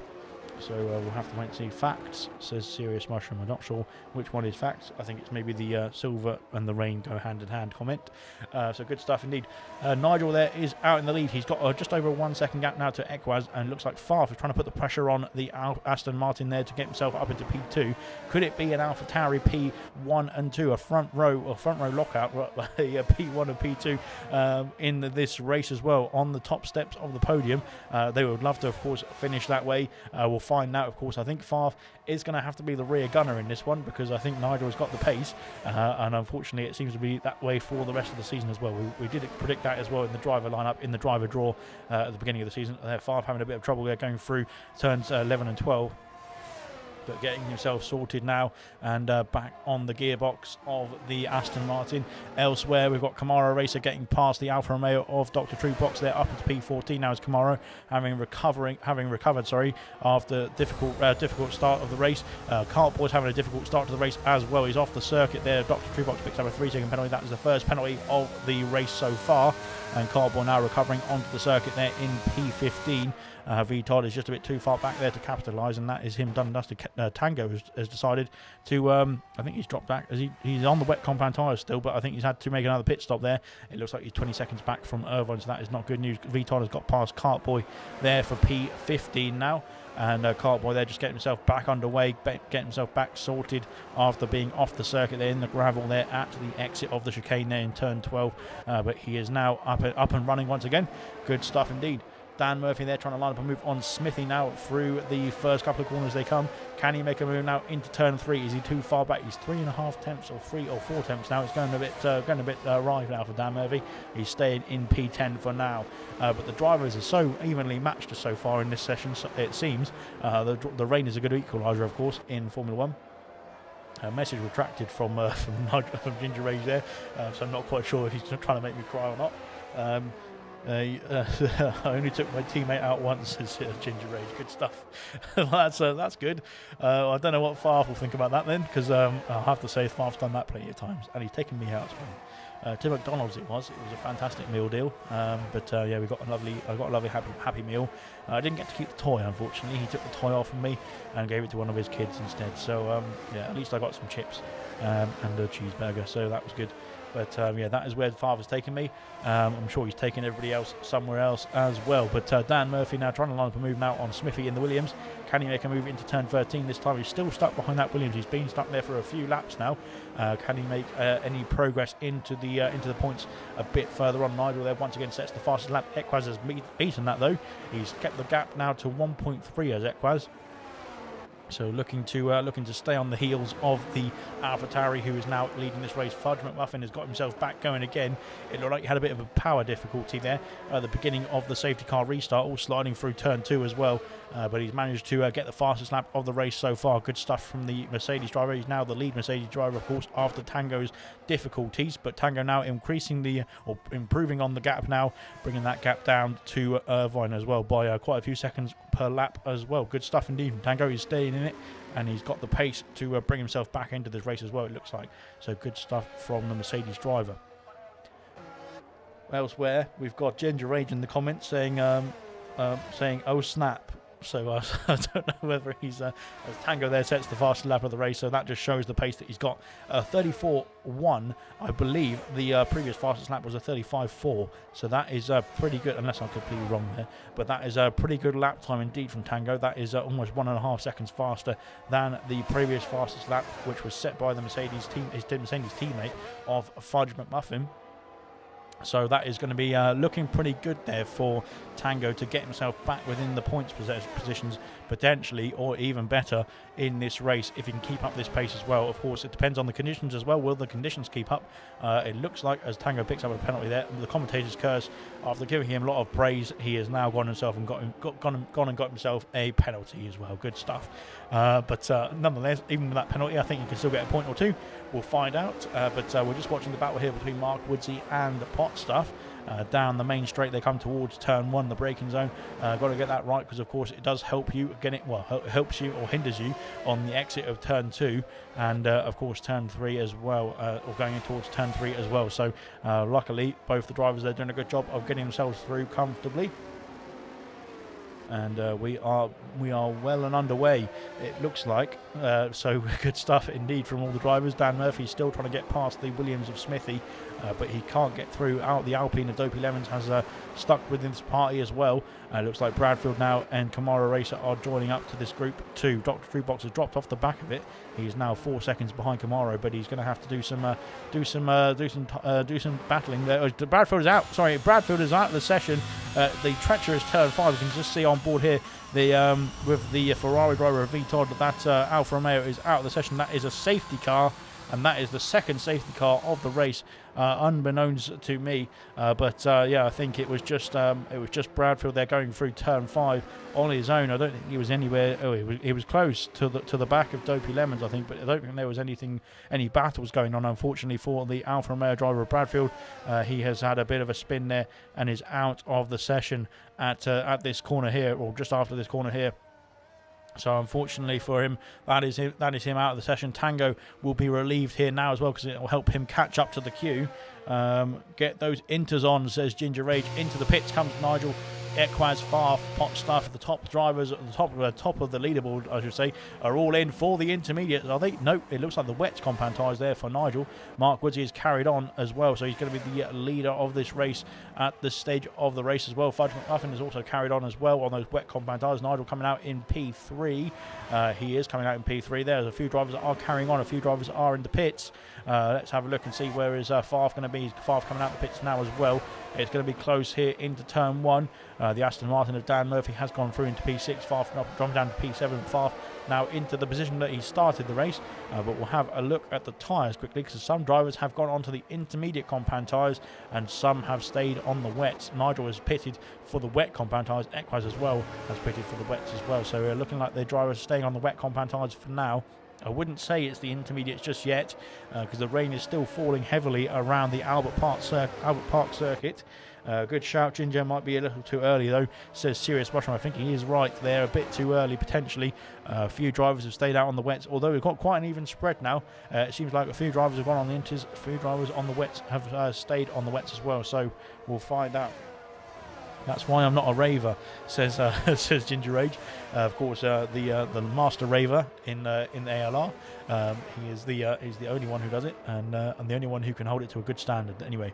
So we'll have to wait and see. Facts, says Serious Mushroom. I'm not sure which one is facts. I think it's maybe the Silver and the Rain go hand in hand comment. So good stuff indeed. Nigel there is out in the lead. He's got just over a 1 second gap now to Equaz, and looks like Farf is trying to put the pressure on the Aston Martin there to get himself up into P2. Could it be an AlphaTauri P1 and 2, a front row lockout, a P1 and P2 in this race as well on the top steps of the podium? They would love to, of course, finish that way. We'll find out, of course. I think Farf is going to have to be the rear gunner in this one, because I think Nigel has got the pace, and unfortunately it seems to be that way for the rest of the season as well. We did predict that as well in the driver lineup, in the driver draw at the beginning of the season. Farf having a bit of trouble there going through turns 11 and 12. But getting himself sorted now, and back on the gearbox of the Aston Martin. Elsewhere, we've got Kamara Racer getting past the Alfa Romeo of Dr. Truepox there, up into P14 now. Is Kamara having recovered after difficult start of the race. Cartboy's having a difficult start to the race as well. He's off the circuit there. Dr. Truepox picks up a 3-second penalty. That is the first penalty of the race so far, and Cartboy now recovering onto the circuit there in P15. Todd is just a bit too far back there to capitalise, and that is him done and dusted. Tango has decided to, I think he's dropped back, as he's on the wet compound tyres still, but I think he's had to make another pit stop there. It looks like he's 20 seconds back from Irvine, so that is not good news. Todd has got past Cartboy there for P15 now, and Cartboy there just getting himself back underway, getting himself back sorted after being off the circuit there in the gravel there at the exit of the chicane there in turn 12, but he is now up and running once again. Good stuff indeed. Dan Murphy there trying to line up a move on Smithy now through the first couple of corners they come. Can he make a move now into turn 3? Is he too far back? He's 3.5 tenths or 3 or 4 tenths now. It's going a bit right now for Dan Murphy. He's staying in P10 for now. But the drivers are so evenly matched so far in this session, so it seems. The rain is a good equaliser, of course, in Formula 1. Message retracted from Ginger Rage there, so I'm not quite sure if he's trying to make me cry or not. I only took my teammate out once, says Ginger Rage. Good stuff. That's good. I don't know what Farf will think about that then, because I'll have to say Farf's done that plenty of times, and he's taken me out as well. To McDonald's it was a fantastic meal deal, but yeah, I got a lovely happy meal. I didn't get to keep the toy, unfortunately. He took the toy off of me and gave it to one of his kids instead, so yeah, at least I got some chips and a cheeseburger, so that was good. But yeah, that is where the father's taken me. I'm sure he's taken everybody else somewhere else as well. But Dan Murphy now trying to line up a move now on Smithy in the Williams. Can he make a move into turn 13 this time? He's still stuck behind that Williams. He's been stuck there for a few laps now. Can he make any progress into the points a bit further on? Nigel there once again sets the fastest lap. Equaz has beaten that though. He's kept the gap now to 1.3 as Equaz. So looking to stay on the heels of the AlphaTauri, who is now leading this race. Fudge McMuffin has got himself back going again. It looked like he had a bit of a power difficulty there at the beginning of the safety car restart, all sliding through turn 2 as well. But he's managed to get the fastest lap of the race so far. Good stuff from the Mercedes driver. He's now the lead Mercedes driver, of course, after Tango's difficulties. But Tango now improving on the gap now, bringing that gap down to Irvine as well by quite a few seconds per lap as well. Good stuff indeed. Tango is staying in it, and he's got the pace to bring himself back into this race as well, it looks like. So good stuff from the Mercedes driver. elsewhere, we've got Ginger Rage in the comments saying, "Oh snap." So I don't know whether he's as Tango there sets the fastest lap of the race, so that just shows the pace that he's got. 34.1, I believe. The previous fastest lap was a 35.4, so that is pretty good, unless I'm completely wrong there. But that is a pretty good lap time indeed from Tango. That is almost 1.5 seconds faster than the previous fastest lap, which was set by the Mercedes teammate of Fudge McMuffin. So that is going to be looking pretty good there for Tango to get himself back within the points positions potentially, or even better in this race if he can keep up this pace as well. Of course, it depends on the conditions as well. Will the conditions keep up? It looks like as Tango picks up a penalty there, the commentator's curse, after giving him a lot of praise, he has now gone and got himself a penalty as well. Good stuff. But nonetheless, even with that penalty, I think you can still get a point or two. We'll find out. But we're just watching the battle here between Mark Woodsey and Pot Stuff. Down the main straight, they come towards turn 1, the braking zone. Got to get that right, because of course it does help you get it. Well, it helps you or hinders you on the exit of turn 2, and of course turn 3 as well, or going in towards turn 3 as well. So luckily, both the drivers, they're doing a good job of getting themselves through comfortably. And we are well and underway, it looks like. So good stuff indeed from all the drivers. Dan Murphy's still trying to get past the Williams of Smithy, but he can't get through. Out the Alpine of Dopey Lemons has stuck within this party as well. Looks like Bradfield now and Kamara Racer are joining up to this group too. Dr. Truebox has dropped off the back of it. He's now 4 seconds behind Kamara, but he's going to have to do some battling there. Bradfield is out. Sorry, Bradfield is out of the session. The treacherous turn 5. You can just see on board here the with the Ferrari driver V Todd that Alfa Romeo is out of the session. That is a safety car, and that is the second safety car of the race, unbeknownst to me. But yeah, I think it was just Bradfield there going through turn 5 on his own. I don't think he was anywhere. Oh, he was close to the back of Dopey Lemons, I think, but I don't think there was any battles going on. Unfortunately for the Alfa Romeo driver of Bradfield, he has had a bit of a spin there and is out of the session at this corner here, or just after this corner here. So unfortunately for him, that is him out of the session. Tango will be relieved here now as well, because it will help him catch up to the queue. Get those inters on, says Ginger Rage. Into the pits comes Nigel. Equaz, Farf, Pot Stuff, the top drivers at the top of the leaderboard, I should say, are all in for the intermediates, are they? Nope, it looks like the wet compound tyres there for Nigel. Mark Woodsey is carried on as well, so he's going to be the leader of this race at this stage of the race as well. Fudge McMuffin is also carried on as well on those wet compound tyres. Nigel coming out in P3. He is coming out in P3. There's a few drivers that are carrying on, a few drivers that are in the pits. Let's have a look and see where is Farf going to be. Farf coming out the pits now as well. It's going to be close here into turn 1. The Aston Martin of Dan Murphy has gone through into P6. Farf dropping down to P7. Farf now into the position that he started the race. But we'll have a look at the tyres quickly, because some drivers have gone onto the intermediate compound tyres and some have stayed on the wets. Nigel has pitted for the wet compound tyres. Equaz as well has pitted for the wets as well. So we're looking like the drivers staying on the wet compound tyres for now. I wouldn't say it's the intermediates just yet, because the rain is still falling heavily around the Albert Park circuit. Good shout, Ginger. Might be a little too early though, says Serious Mushroom. I think he is right there, a bit too early potentially. A few drivers have stayed out on the wets, although we've got quite an even spread now. It seems like a few drivers have gone on the inters, a few drivers on the wets have stayed on the wets as well, so we'll find out. That's why I'm not a raver, says says Ginger Rage. Of course, the master raver in ALR. He is the only one who does it, and the only one who can hold it to a good standard. Anyway,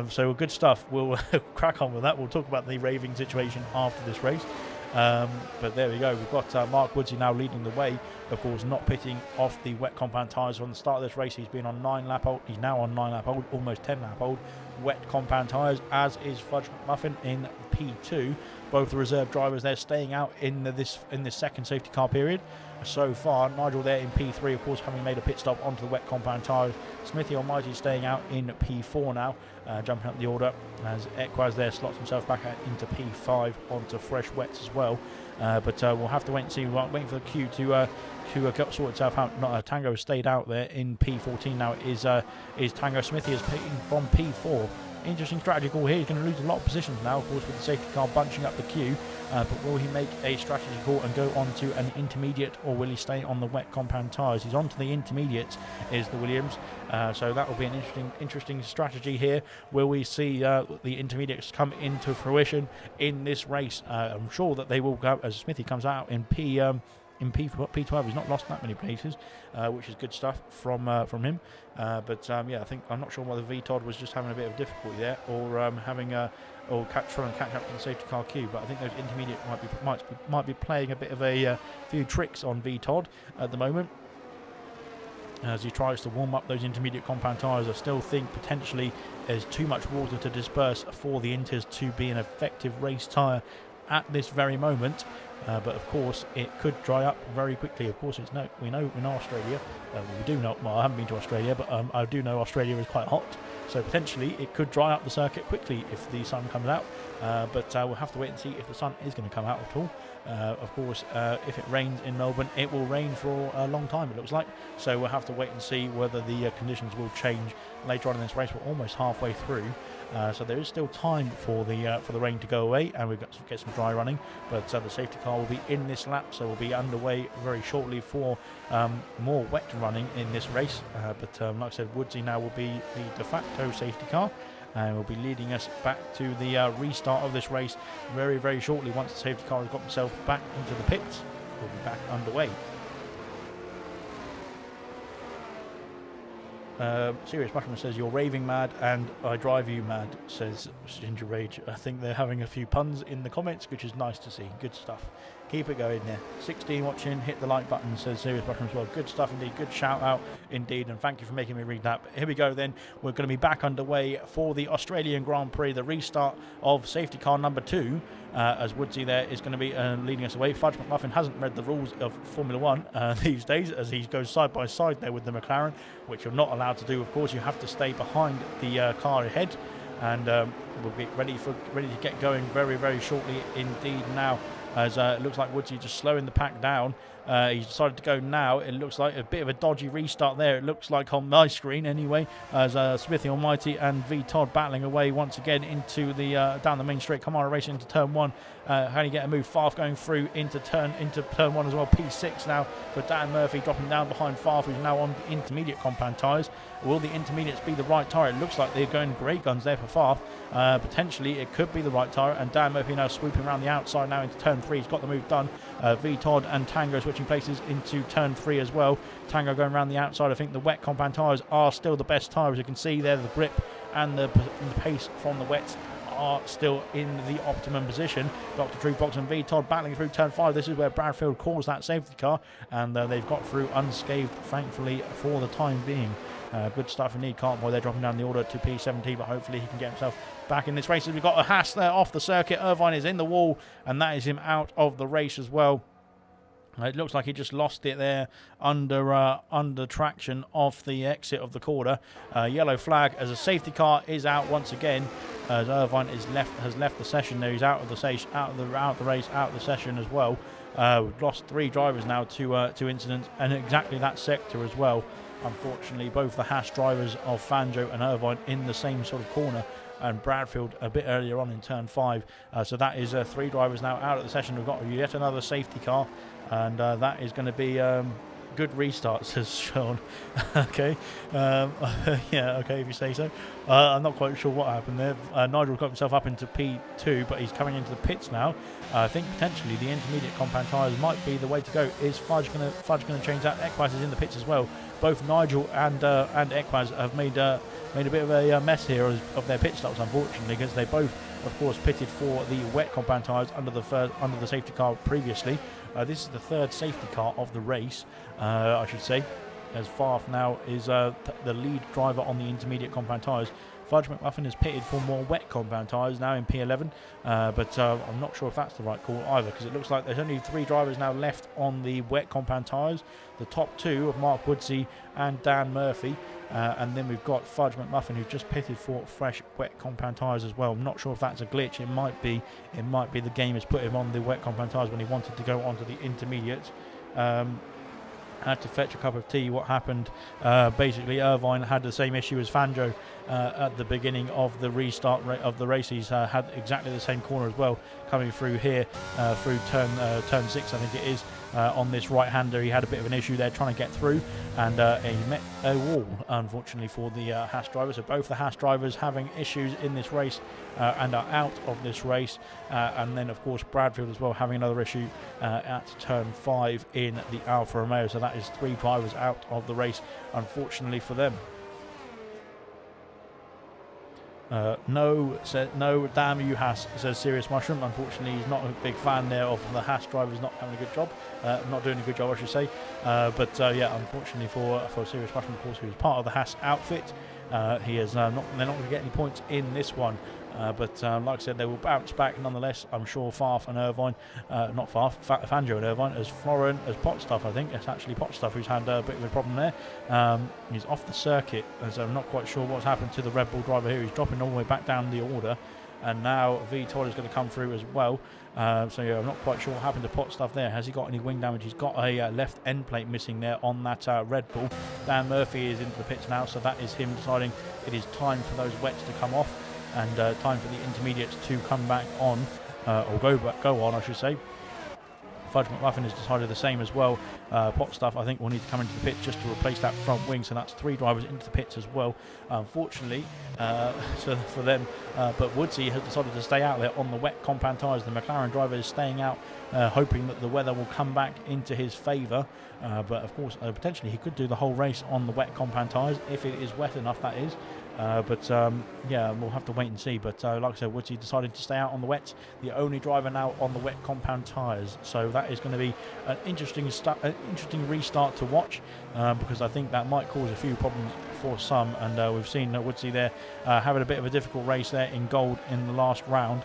so good stuff. We'll crack on with that. We'll talk about the raving situation after this race. But there we go. We've got Mark Woodsey now leading the way. Of course, not pitting off the wet compound tyres from the start of this race. He's been on 9 lap old. He's now on 9 lap old, almost 10 lap old wet compound tyres, as is Fudge McMuffin in P2. Both the reserve drivers there staying out in this second safety car period. So far, Nigel there in P3, of course, having made a pit stop onto the wet compound tyres. Smithy Almighty staying out in P4 now, jumping up the order, as Equaz there slots himself back out into P5 onto fresh wets as well. But we'll have to wait and see. We're waiting for the queue to sort itself out. Tango has stayed out there in P14 now. Is Tango. Smithy is pitting from P4 interesting strategy call here. He's going to lose a lot of positions now, of course, with the safety car bunching up the queue. But will he make a strategy call and go on to an intermediate, or will he stay on the wet compound tyres? He's on to the intermediate, is the Williams. So that will be an interesting strategy here. Will we see the intermediates come into fruition in this race? I'm sure that they will go, as Smithy comes out in P12. He's not lost that many places, which is good stuff from him. Yeah, I'm not sure whether VTOD was just having a bit of difficulty there, or try and catch up to the safety car queue. But I think those intermediate might be playing a bit of a few tricks on VTOD at the moment, as he tries to warm up those intermediate compound tyres. I still think potentially there's too much water to disperse for the Inters to be an effective race tyre at this very moment. But of course it could dry up very quickly. Of course, we know in Australia, we do know, well, I haven't been to Australia, but I do know Australia is quite hot, so potentially it could dry up the circuit quickly if the sun comes out. But we'll have to wait and see if the sun is going to come out at all. Of course, if it rains in Melbourne, it will rain for a long time, it looks like. So we'll have to wait and see whether the conditions will change later on in this race. We're almost halfway through. So there is still time for the rain to go away, and we've got to get some dry running. But the safety car will be in this lap, so we'll be underway very shortly for more wet running in this race. But like I said, Woodsy now will be the de facto safety car, and will be leading us back to the restart of this race very, very shortly. Once the safety car has got himself back into the pits, we'll be back underway. Serious Mushroom says, "You're raving mad and I drive you mad," says Ginger Rage. I think they're having a few puns in the comments, which is nice to see. Good stuff. Keep it going there. 16 watching, hit the like button, says Serious Mushroom as well. Good stuff indeed. Good shout out indeed, and thank you for making me read that. But here we go then. We're going to be back underway for the Australian Grand Prix, the restart of safety car number 2. As Woodsy there is going to be leading us away. Fudge McMuffin hasn't read the rules of Formula 1 these days, as he goes side by side there with the McLaren, which you're not allowed to do. Of course, you have to stay behind the car ahead, and we'll be ready to get going very, very shortly indeed now, as it looks like Woodsy just slowing the pack down. He's decided to go now. It looks like a bit of a dodgy restart there, it looks like on my screen anyway, as Smithy Almighty and V Todd battling away once again into the down the main straight. Kamara racing into turn 1. How do you get a move? Farf going through into turn 1 as well. P6 now for Dan Murphy, dropping down behind Farf, who's now on the intermediate compound tyres. Will the intermediates be the right tyre? It looks like they're going great guns there for Farf. Potentially it could be the right tyre, and Dan Murphy now swooping around the outside now into turn 3. He's got the move done. V Todd and Tango switching places into turn 3 as well. Tango going around the outside. I think the wet compound tyres are still the best tyre. As you can see there, the grip and the pace from the wets are still in the optimum position. Dr. True Box and V Todd battling through turn 5. This is where Bradfield calls that safety car, and they've got through unscathed, thankfully, for the time being. Good stuff indeed. Cartboy there dropping down the order to P17, but hopefully he can get himself back in this race. We've got a Haas there off the circuit. Irvine is in the wall, and that is him out of the race as well. It looks like he just lost it there under traction off the exit of the corner. Yellow flag as a safety car is out once again, as Irvine has left the session there. He's out of the race, out of the session as well. We've lost 3 drivers now to incidents, and exactly that sector as well. Unfortunately, both the Haas drivers of Fanjo and Irvine in the same sort of corner, and Bradfield a bit earlier on in turn 5. So that is 3 drivers now out of the session. We've got yet another safety car, and that is going to be good restart, says Sean. Okay. Yeah, okay, if you say so. I'm not quite sure what happened there. Nigel got himself up into P2, but he's coming into the pits now. I think potentially the intermediate compound tyres might be the way to go. Is Fudge going to change that? Equaz is in the pits as well. Both Nigel and Equaz have made a bit of a mess here of their pit stops, unfortunately, because they both, of course, pitted for the wet compound tyres under the safety car previously. This is the 3rd safety car of the race, I should say, as Farf now is the lead driver on the intermediate compound tyres. Fudge McMuffin has pitted for more wet compound tyres now in P11, but I'm not sure if that's the right call either, because it looks like there's only 3 drivers now left on the wet compound tyres. The top 2 of Mark Woodsey and Dan Murphy, and then we've got Fudge McMuffin, who's just pitted for fresh wet compound tyres as well. I'm not sure if that's a glitch. It might be the game has put him on the wet compound tyres when he wanted to go onto the intermediate. had to fetch a cup of tea. What happened? Basically, Irvine had the same issue as Fangio at the beginning of the restart of the race. He's had exactly the same corner as well, coming through here through turn 6, I think it is. On this right-hander, he had a bit of an issue there trying to get through, and he met a wall, unfortunately, for the Haas drivers. So both the Haas drivers having issues in this race and are out of this race. And then, of course, Bradfield as well having another issue at turn 5 in the Alfa Romeo. So that is 3 drivers out of the race, unfortunately for them. No, damn you Haas, says Serious Mushroom. Unfortunately, he's not a big fan there of the Haas drivers not having a good job, not doing a good job, I should say. Yeah, unfortunately for Serious Mushroom, of course, who's part of the Haas outfit, he is they're not going to get any points in this one. Like I said, they will bounce back nonetheless. I'm sure Fangio and Irvine, as Florin, as Potstuff, I think. It's actually Potstuff who's had a bit of a problem there. He's off the circuit, as I'm not quite sure what's happened to the Red Bull driver here. He's dropping all the way back down the order. And now V Todd is going to come through as well. Yeah, I'm not quite sure what happened to Potstuff there. Has he got any wing damage? He's got a left end plate missing there on that Red Bull. Dan Murphy is into the pits now, so that is him deciding it is time for those wets to come off. And time for the intermediates to come back on, or go on, I should say. Fudge McMuffin has decided the same as well. Potstuff, I think, will need to come into the pits just to replace that front wing, so that's 3 drivers into the pits as well, unfortunately, so for them. But Woodsy has decided to stay out there on the wet compound tyres. The McLaren driver is staying out, hoping that the weather will come back into his favour. But of course, potentially he could do the whole race on the wet compound tyres, if it is wet enough, that is. Yeah, we'll have to wait and see. But like I said, Woodsy decided to stay out on the wets, the only driver now on the wet compound tyres. So that is going to be an interesting restart to watch, because I think that might cause a few problems for some. And we've seen Woodsy there having a bit of a difficult race there in gold in the last round.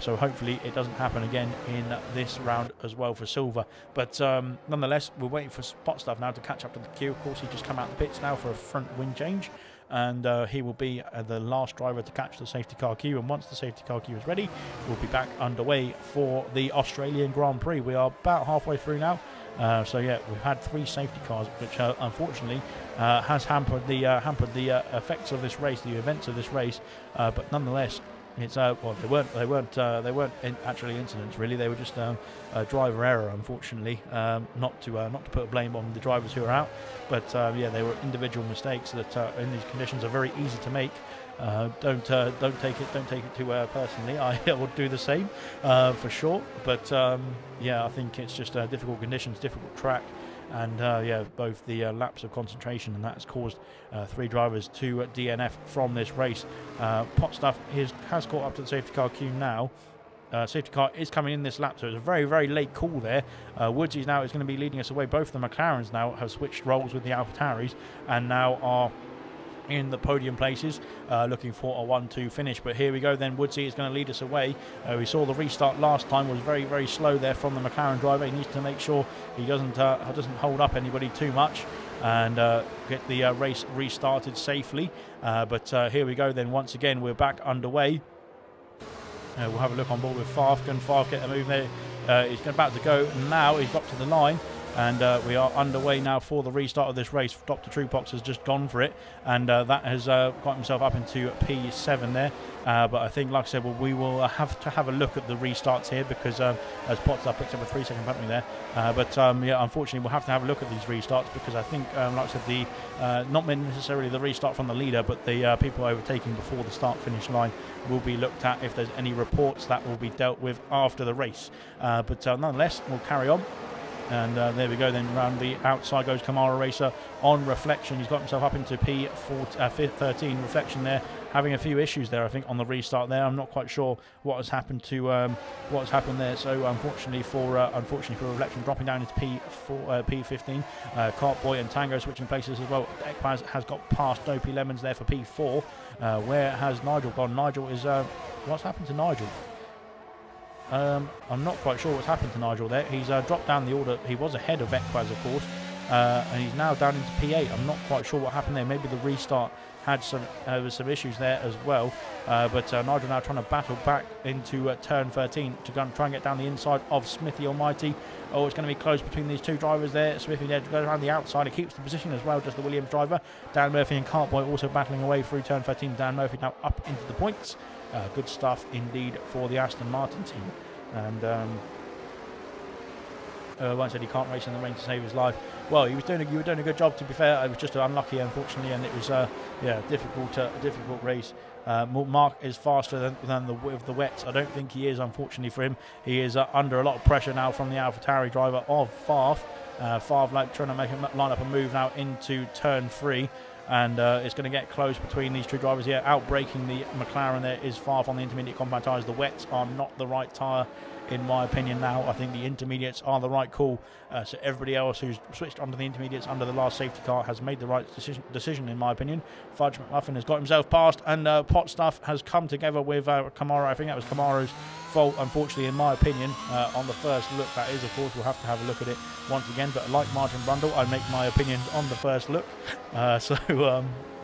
So hopefully it doesn't happen again in this round as well for silver. But nonetheless, we're waiting for Potstuff now to catch up to the queue. Of course, he just come out the pits now for a front wing change. And he will be the last driver to catch the safety car queue. And once the safety car queue is ready, we'll be back underway for the Australian Grand Prix. We are about halfway through now. So yeah, we've had 3 safety cars, which unfortunately has hampered the effects of this race, the events of this race. But nonetheless, it's well, they weren't actually incidents really. They were just a driver error, unfortunately. Not to put blame on the drivers who are out, but yeah, they were individual mistakes that in these conditions are very easy to make. Don't take it too personally. I will do the same for sure. But yeah, I think it's just difficult conditions, difficult track. And yeah, both the lapse of concentration, and that has caused 3 drivers to DNF from this race. Potstuff has caught up to the safety car queue now. Safety car is coming in this lap, so it's a very, very late call there. Woodsy now is going to be leading us away. Both the McLarens now have switched roles with the AlphaTauris and now are in the podium places, looking for a 1-2 finish. But here we go then. Woodsy is going to lead us away. We saw the restart last time was very, very slow there from the McLaren driver. He needs to make sure he doesn't hold up anybody too much and get the race restarted safely. But here we go then. Once again, we're back underway. We'll have a look on board with Farf. Can Farf get a move there? He's about to go now. He's got to the line. And we are underway now for the restart of this race. Dr. Truepox has just gone for it, and that has got himself up into P7 there. But I think, like I said, we will have to have a look at the restarts here, because as Potstuff picks up a 3-second penalty there. Yeah, unfortunately, we'll have to have a look at these restarts, because I think, like I said, not necessarily the restart from the leader, but the people overtaking before the start-finish line will be looked at. If there's any reports, that will be dealt with after the race. Nonetheless, we'll carry on. And there we go then. Around the outside goes Kamara Racer on Reflection. He's got himself up into P13. Reflection there, having a few issues there, I think, on the restart there. I'm not quite sure what has happened there. So unfortunately for Reflection, dropping down into P15. Cartboy and Tango switching places as well. Ekpaz has got past Dopey Lemons there for P4. Where has Nigel gone? Nigel is what's happened to Nigel? I'm not quite sure what's happened to Nigel there. He's dropped down the order. He was ahead of Ekpaz, of course, and he's now down into P8. I'm not quite sure what happened there. Maybe the restart had some issues there as well. But Nigel now trying to battle back into turn 13 to go and try and get down the inside of Smithy Almighty. Oh, it's going to be close between these two drivers there. Smithy there goes around the outside. He keeps the position as well, just the Williams driver. Dan Murphy and Cartboy also battling away through turn 13. Dan Murphy now up into the points. Good stuff indeed for the Aston Martin team. And once said he can't race in the rain to save his life. Well, you were doing a good job, to be fair. It was just unlucky, unfortunately, and it was difficult race. Mark is faster than the wets. I don't think he is, unfortunately for him. He is under a lot of pressure now from the AlphaTauri driver of Favre. Favre like trying to make him line up a move now into turn 3. And it's going to get close between these two drivers here. Outbraking the McLaren there is Favre on the intermediate compound tyres. The wets are not the right tyre, in my opinion now. I think the intermediates are the right call. So everybody else who's switched onto the intermediates under the last safety car has made the right decision in my opinion. Fudge McMuffin has got himself past, and Pot Stuff has come together with Kamara. I think that was Kamara's fault, unfortunately, in my opinion, on the first look. That is, of course, we'll have to have a look at it once again. But like Martin Brundle, I make my opinions on the first look.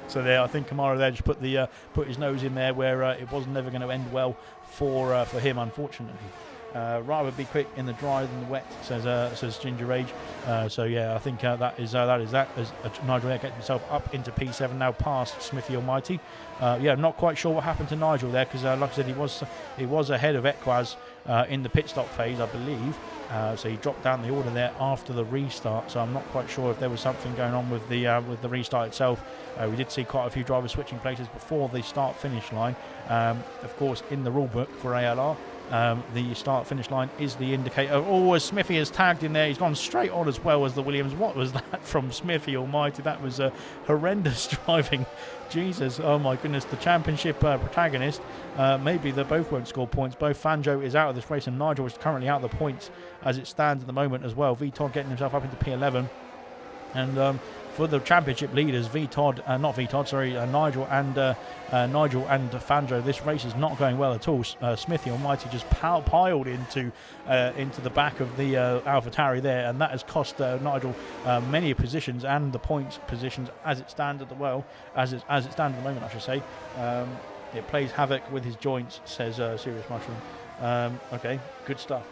So there, I think Kamara there just put his nose in there where it was never going to end well for him, unfortunately. Rather be quick in the dry than the wet, says Ginger Rage. So yeah, I think that is that. As Nigel there gets himself up into P7 now, past Smithy Almighty. Yeah, I'm not quite sure what happened to Nigel there, because like I said, he was ahead of Equaz in the pit stop phase, I believe. So he dropped down the order there after the restart. So I'm not quite sure if there was something going on with the restart itself. We did see quite a few drivers switching places before the start-finish line. Of course, in the rule book for ALR, the start-finish line is the indicator. Oh, as Smithy has tagged in there, he's gone straight on as well as the Williams. What was that from Smithy Almighty? That was horrendous driving. Jesus, oh my goodness, the championship protagonist. Maybe they both won't score points. Both Fanjo is out of this race, and Nigel is currently out of the points as it stands at the moment as well. VTOD getting himself up into P11. And for the championship leaders, Nigel and Fanjo, this race is not going well at all. Smithy Almighty just piled into the back of the AlphaTauri there, and that has cost Nigel many positions and the points positions as it stands at the moment, I should say. It plays havoc with his joints, says Serious Mushroom. Okay, good stuff.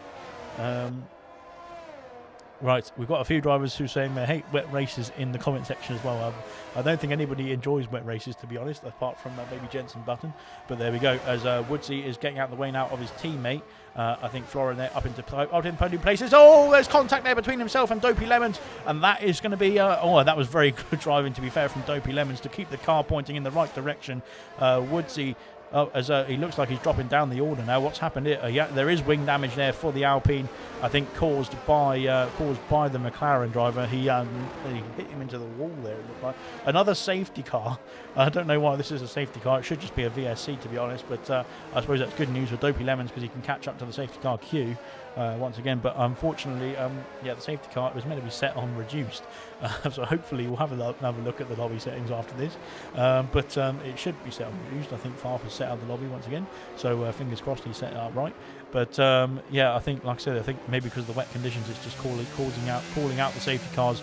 Right, we've got a few drivers who are saying they hate wet races in the comment section as well. I don't think anybody enjoys wet races, to be honest, apart from Baby Jensen Button. But there we go, as Woodsy is getting out the way now of his teammate. I think Florin there up into podium places. Oh, there's contact there between himself and Dopey Lemons, and that is going to be... that was very good driving, to be fair, from Dopey Lemons to keep the car pointing in the right direction. Woodsy... as he looks like he's dropping down the order now. What's happened here? Yeah, there is wing damage there for the Alpine, I think caused by the McLaren driver. He hit him into the wall there, it looked like. Another safety car. I don't know why this is a safety car. It should just be a VSC, to be honest, but I suppose that's good news for Dopey Lemons, because he can catch up to the safety car queue once again. But unfortunately, the safety car was meant to be set on reduced. So hopefully we'll have another look at the lobby settings after this. But it should be set on reduced. I think Farf has set out the lobby once again, so fingers crossed he set it up right. But I think, like I said, I think maybe because of the wet conditions, it's just calling out the safety cars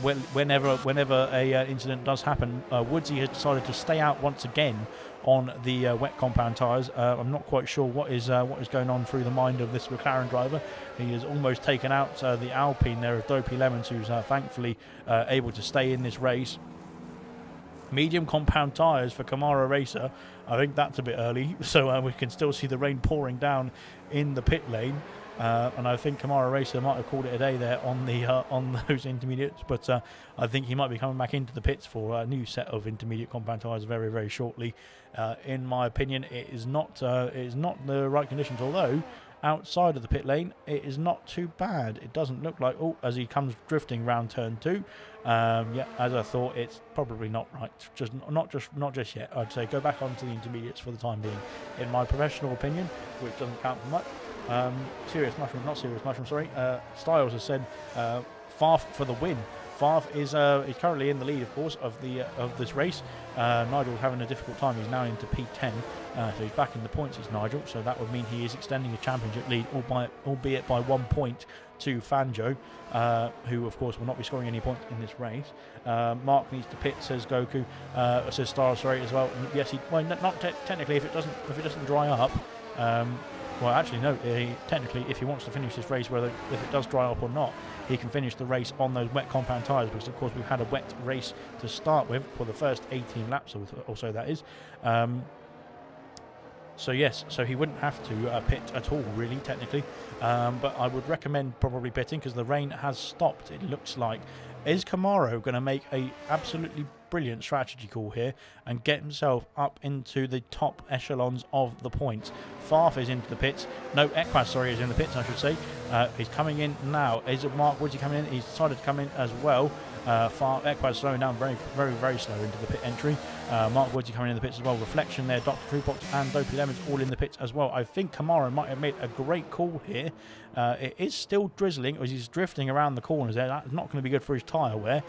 whenever a incident does happen. Woodsy has decided to stay out once again on the wet compound tyres. I'm not quite sure what is going on through the mind of this McLaren driver. He has almost taken out the Alpine there of Dopey Lemons, who's thankfully able to stay in this race. Medium compound tyres for Kamara Racer. I think that's a bit early, so we can still see the rain pouring down in the pit lane. And I think Kamara Racer might have called it a day there on those intermediates, but I think he might be coming back into the pits for a new set of intermediate compound tyres very, very shortly. In my opinion, it is not the right conditions, although outside of the pit lane it is not too bad. It doesn't look like, as he comes drifting round turn 2, as I thought, it's probably not right, not just yet. I'd say go back onto the intermediates for the time being, in my professional opinion, which doesn't count for much. Styles has said Farf for the win Favre is currently in the lead, of course, of this race. Nigel's having a difficult time. He's now into P10, so he's back in the points. It's Nigel, so that would mean he is extending a championship lead, albeit by 1 point to Fanjo, who of course will not be scoring any points in this race. Mark needs to pit, says Goku, says Star, sorry, as well. Yes, not technically if it doesn't dry up. Well, actually, no. Technically, if he wants to finish this race, if it does dry up or not, he can finish the race on those wet compound tyres, because, of course, we've had a wet race to start with for the first 18 laps or so, that is. So, yes, so he wouldn't have to pit at all, really, technically. But I would recommend probably pitting, because the rain has stopped, it looks like. Is Camaro going to make a absolutely brilliant strategy call here and get himself up into the top echelons of the points? Favre is into the pits. No, Equaz, sorry, is in the pits, I should say. He's coming in now. Is Mark Woodsy coming in? He's decided to come in as well. Equaz slowing down very, very, very slow into the pit entry. Mark Woodsy coming in the pits as well. Reflection there. Dr. Truepox and Dopey Lemons all in the pits as well. I think Kamara might have made a great call here. It is still drizzling as he's drifting around the corners there. That's not going to be good for his tyre wear.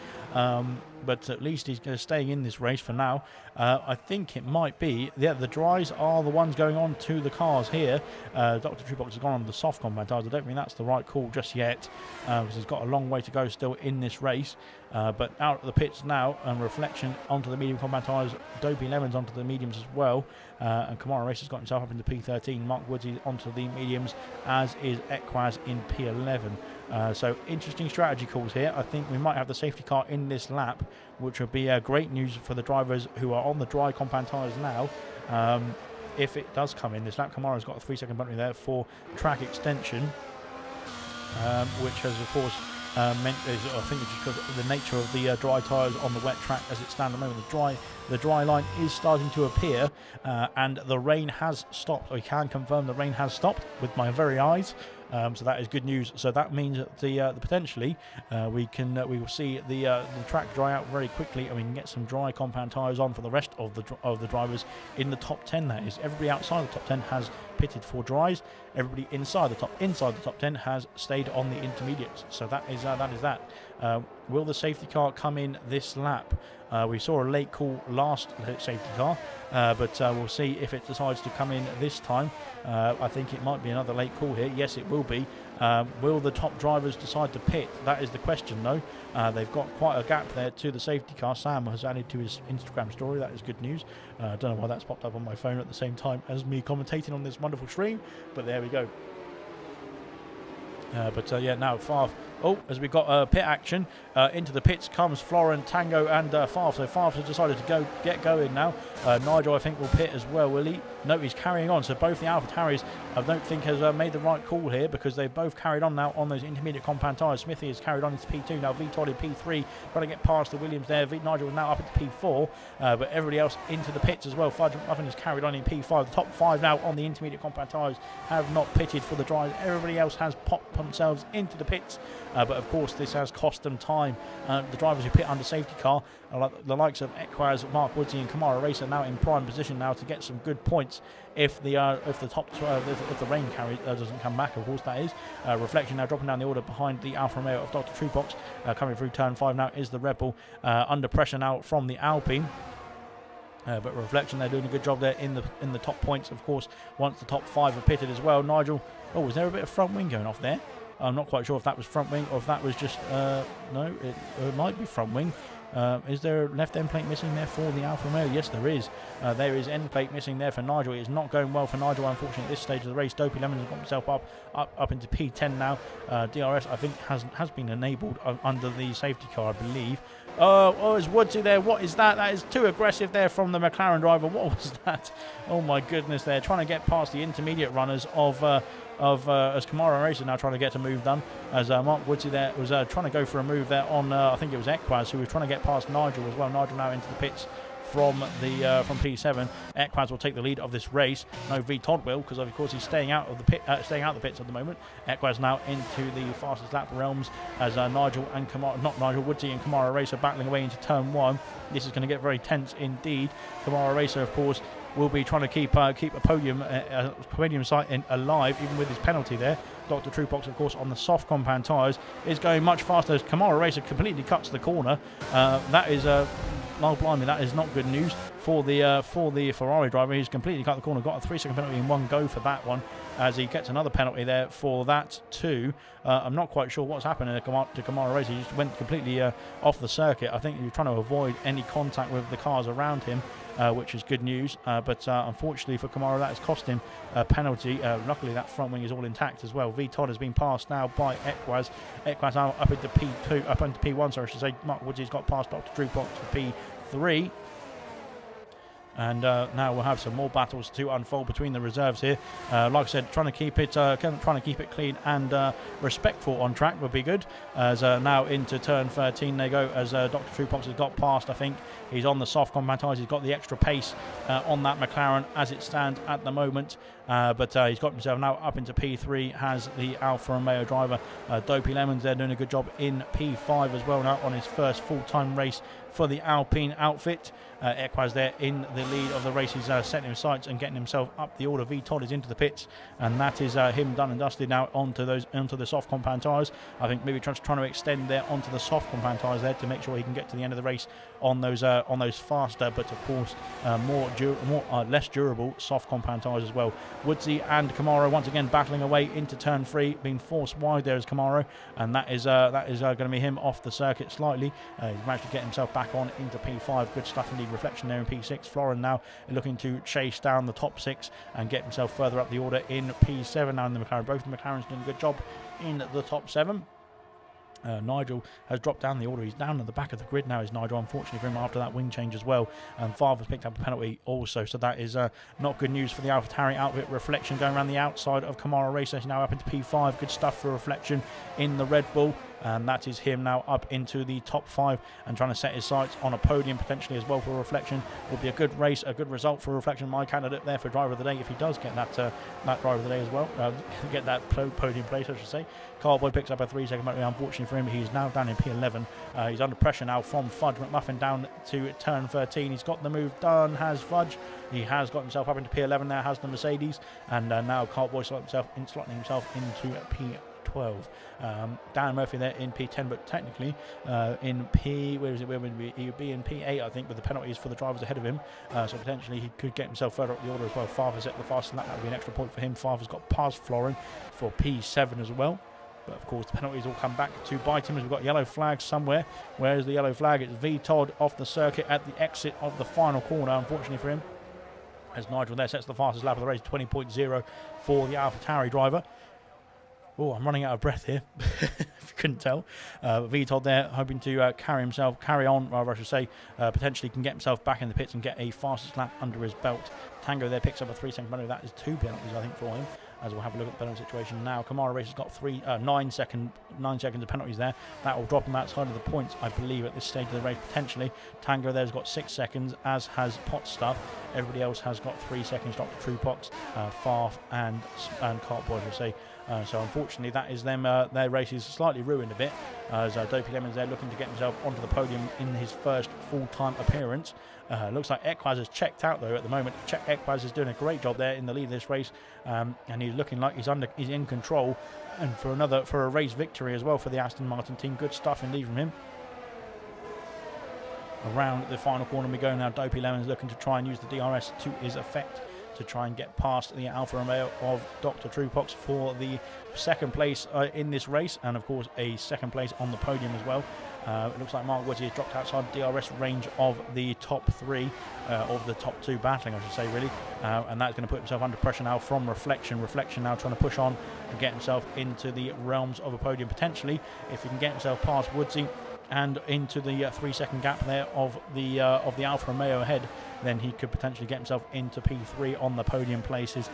But at least he's staying in this race for now. I think it might be, the dries are the ones going on to the cars here. Dr. Truepox has gone on the soft compound tyres. I don't think that's the right call just yet, because he's got a long way to go still in this race. But out of the pits now, and Reflection onto the medium compound tyres, Dopey Lemons onto the mediums as well. And Kamara Race has got himself up into P13. Mark Woodsy onto the mediums, as is Equaz in P11. So interesting strategy calls here. I think we might have the safety car in this lap, which would be great news for the drivers who are on the dry compound tyres now. If it does come in this lap, Kamara's got a 3-second penalty there for track extension, which has of course meant, I think it's just because of the nature of the dry tyres on the wet track as it stands at the moment. The dry line is starting to appear, and the rain has stopped. I can confirm the rain has stopped with my very eyes. So that is good news. So that means that potentially we will see the track dry out very quickly, and we can get some dry compound tyres on for the rest of the drivers in the top 10. That is, everybody outside the top 10 has pitted for dries. Everybody inside the top 10 has stayed on the intermediates. So that is that. Will the safety car come in this lap? We saw a late call last safety car, but we'll see if it decides to come in this time. I think it might be another late call here. Yes, it will be. Will the top drivers decide to pit? That is the question, though. They've got quite a gap there to the safety car. Sam has added to his Instagram story. That is good news. I don't know why that's popped up on my phone at the same time as me commentating on this wonderful stream, but there we go. Yeah, now Favre. Oh, as we got pit action, into the pits comes Florent, Tango and Favre. So Favre has decided to get going now. Nigel, I think, will pit as well, will he? No, he's carrying on. So both the Alpha Tauri's, I don't think, has made the right call here, because they've both carried on now on those intermediate compound tyres. Smithy has carried on into P2. Now Vitold in P3, trying to get past the Williams there. Nigel is now up into P4, but everybody else into the pits as well. Fudge Muffin has carried on in P5. The top 5 now on the intermediate compound tyres have not pitted for the dries. Everybody else has popped themselves into the pits. But of course this has cost them time. The drivers who pit under safety car, the likes of Equaz, Mark Woodsy and Kamara Race, are now in prime position now to get some good points if the top 12, if the rain doesn't come back, of course that is. Reflection now dropping down the order behind the Alfa Romeo of Dr. Truepox. Coming through turn 5 now is the Red Bull, under pressure now from the Alpine. But Reflection, they're doing a good job there in the top points, of course, once the top 5 are pitted as well. Nigel, was there a bit of front wing going off there? I'm not quite sure if that was front wing or if that was just, no, it might be front wing. Is there a left end plate missing there for the Alfa Romeo? Yes, there is. There is end plate missing there for Nigel. It's not going well for Nigel, unfortunately, at this stage of the race. Dopey Lemons has got himself up into P10 now. DRS, I think, has been enabled under the safety car, I believe. Oh, is Woodsy there? What is that? That is too aggressive there from the McLaren driver. What was that? Oh my goodness, they're trying to get past the intermediate runners as Kamara Racer now trying to get a move done, as Mark Woodsy there was trying to go for a move there on I think it was Equaz, who was trying to get past Nigel as well. Nigel now into the pits from P7. Equaz will take the lead of this race. No, Vitold will, because of course he's staying out of the pits at the moment. Equaz now into the fastest lap realms as Woodsy and Kamara Racer battling away into turn 1. This is going to get very tense indeed. Kamara Racer, of course, will be trying to keep a podium site alive, even with his penalty there. Dr. Truepox, of course, on the soft compound tyres, is going much faster as Kamara Racer completely cuts the corner. That is blimey, that is not good news for the Ferrari driver. He's completely cut the corner, got a 3-second penalty in one go for that one, as he gets another penalty there for that too. I'm not quite sure what's happened to Kamara Racer. He just went completely off the circuit. I think he was trying to avoid any contact with the cars around him, which is good news. But unfortunately for Kamara, that has cost him a penalty. Luckily, that front wing is all intact as well. V Todd has been passed now by Ekwaz. Ekwaz now up into P2, up into P1. Sorry, I should say. Mark Woodsy's got past Dr. Truepox for P3. And now we'll have some more battles to unfold between the reserves here. Like I said, trying to keep it clean and respectful on track would be good. As now into turn 13 they go, as Dr. Truepox has got past. I think he's on the soft compound tyres. He's got the extra pace on that McLaren as it stands at the moment. But he's got himself now up into P3. Has the Alfa Romeo driver Dopey Lemons there doing a good job in P5 as well now on his first full-time race for the Alpine outfit. Ekwaz there in the lead of the race. He's setting his sights and getting himself up the order. V Todd is into the pits, and that is him done and dusted now onto the soft compound tyres. I think maybe trying to extend there onto the soft compound tyres there to make sure he can get to the end of the race on those faster, but of course less durable soft compound tyres as well. Woodsy and Kamara once again battling away into turn 3, being forced wide there as Kamara, and that is going to be him off the circuit slightly. He's managed to get himself back on into P5. Good stuff indeed. Reflection there in P6. Florin now looking to chase down the top 6 and get himself further up the order in P7 now in the McLaren. Both the McLarens doing a good job in the top 7. Nigel has dropped down the order. He's down at the back of the grid now, is Nigel, unfortunately for him, after that wing change as well. And Favre's picked up a penalty also, so that is not good news for the AlphaTauri outfit. Reflection going around the outside of Kamara Racer. He's now up into P5. Good stuff for Reflection in the Red Bull. And that is him now up into the top 5 and trying to set his sights on a podium potentially as well for Reflection. Will be a good race, a good result for Reflection. My candidate there for driver of the day, if he does get that driver of the day as well, get that podium place, I should say. Carboy picks up a 3-second penalty. Unfortunately for him, he's now down in P11. He's under pressure now from Fudge McMuffin down to turn 13. He's got the move done, has Fudge. He has got himself up into P11 there, has the Mercedes, and now Carboy slotting himself into P12. Dan Murphy there in P10, but technically in P, where would he be in P8, I think, with the penalties for the drivers ahead of him. So potentially he could get himself further up the order as well. Favre's at the fastest, and that would be an extra point for him. Favre's got past Florin for P7 as well. But of course the penalties all come back to bite him as we've got yellow flags somewhere. Where's the yellow flag? It's V Todd off the circuit at the exit of the final corner, unfortunately for him. As Nigel there sets the fastest lap of the race, 20.0 for the AlphaTauri driver. Oh, I'm running out of breath here, if you couldn't tell. V Todd there hoping to carry on, rather I should say, potentially can get himself back in the pits and get a fastest lap under his belt. Tango there picks up a 3-second penalty. That is 2 penalties, I think, for him. As we'll have a look at the penalty situation now. Kamara Race has got 9 seconds of penalties there. That will drop him outside of the points, I believe, at this stage of the race, potentially. Tango there's got 6 seconds, as has Pot Stuff. Everybody else has got 3 seconds. Dr. Truepox, Farf, and Cartboy, I should say. So unfortunately, that is them. Their race is slightly ruined a bit, as Dopey Lemons there looking to get himself onto the podium in his first full-time appearance. Looks like Ekwaz has checked out though at the moment. Ekwaz is doing a great job there in the lead of this race, and he's looking like he's in control, and for a race victory as well for the Aston Martin team. Good stuff indeed from him. Around the final corner we go now. Dopey Lemons looking to try and use the DRS to his effect to try and get past the Alfa Romeo of Dr. Truepox for the second place in this race, and of course a second place on the podium as well. It looks like Mark Woodsie has dropped outside DRS range of the top 3, of the top 2 battling, I should say, really. And that's going to put himself under pressure now from Reflection. Reflection now trying to push on and get himself into the realms of a podium potentially, if he can get himself past Woodsie and into the 3-second gap there of the Alfa Romeo ahead. Then he could potentially get himself into P3 on the podium places.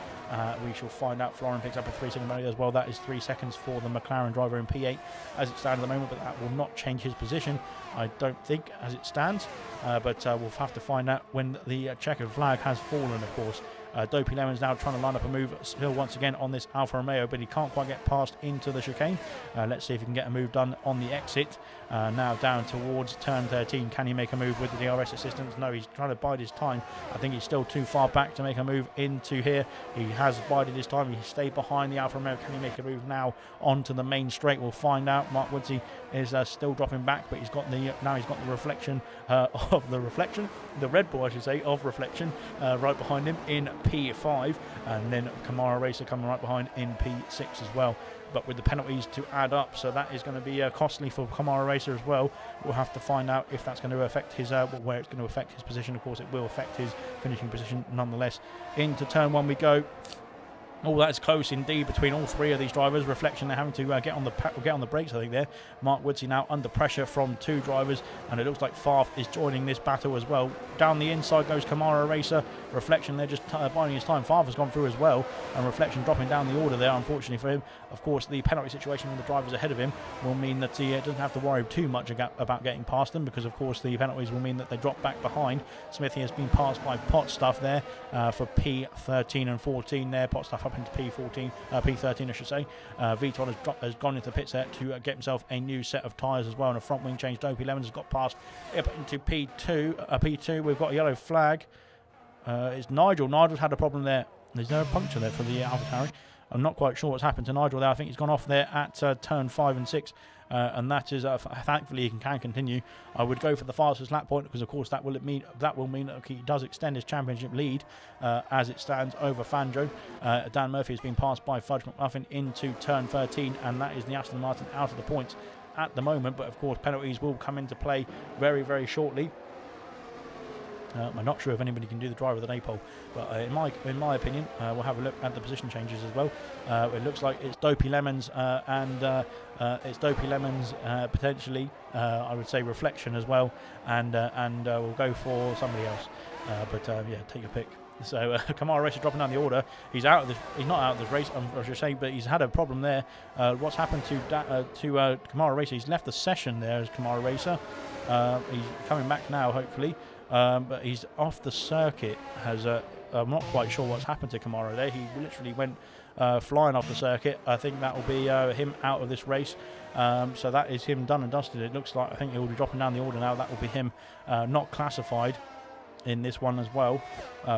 We shall find out. Florin picks up a 3-second penalty as well. That is 3 seconds for the McLaren driver in P8 as it stands at the moment, but that will not change his position, I don't think, as it stands. But we'll have to find out when the checkered flag has fallen, of course. Dopey Lemons now trying to line up a move still once again on this Alfa Romeo, but he can't quite get past into the chicane. Let's see if he can get a move done on the exit. Now down towards turn 13. Can he make a move with the DRS assistance? No, he's trying to bide his time. I think he's still too far back to make a move into here. He has bided his time. He stayed behind the Alfa Romeo. Can he make a move now onto the main straight? We'll find out. Mark Woodsey is still dropping back, but he's got the reflection of the Red Bull, I should say, of reflection right behind him in P5, and then Kamara Racer coming right behind in P6 as well. But with the penalties to add up, so that is going to be costly for Kamara Racer as well. We'll have to find out if that's going to affect his where it's going to affect his position. Of course, it will affect his finishing position nonetheless. Into turn 1 we go. Oh, that's close indeed between all three of these drivers. Reflection, they're having to get on the brakes, I think, there. Mark Woodsey now under pressure from two drivers, and it looks like Farf is joining this battle as well. Down the inside goes Kamara Racer. Reflection, they're just biding his time. Farf has gone through as well, and Reflection dropping down the order there, unfortunately for him. Of course, the penalty situation with the drivers ahead of him will mean that he doesn't have to worry too much about getting past them, because, of course, the penalties will mean that they drop back behind. Smithy has been passed by Potstuff there for P13 and 14 there. Potstuff up into P13, I should say. Viton has gone into the pits there to get himself a new set of tyres as well, and a front wing change. Dopey Lemons has got past up into P2. We've got a yellow flag. It's Nigel. Nigel's had a problem there. There's no puncture there for the AlphaTauri. I'm not quite sure what's happened to Nigel there. I think he's gone off there at turn 5 and 6. And that is thankfully he can continue. I would go for the fastest lap point, because of course that will mean that he does extend his championship lead as it stands over Fanjo. Dan Murphy has been passed by Fudge McMuffin into turn 13, and that is the Aston Martin out of the points at the moment. But of course penalties will come into play very, very shortly. I'm not sure if anybody can do the driver of the day poll, but in my opinion, we'll have a look at the position changes as well. It looks like it's Dopey Lemons potentially. I would say Reflection as well, and we'll go for somebody else. Yeah, take your pick. So Kamara Racer dropping down the order. He's out of this. He's not out of this race, I should say, but he's had a problem there. What's happened to Kamara Racer? He's left the session there as Kamara Racer. He's coming back now, hopefully. But he's off the circuit. I'm not quite sure what's happened to Kamara there. He literally went flying off the circuit. I think that will be him out of this race. So that is him done and dusted. It looks like, I think he'll be dropping down the order now. That will be him not classified in this one as well,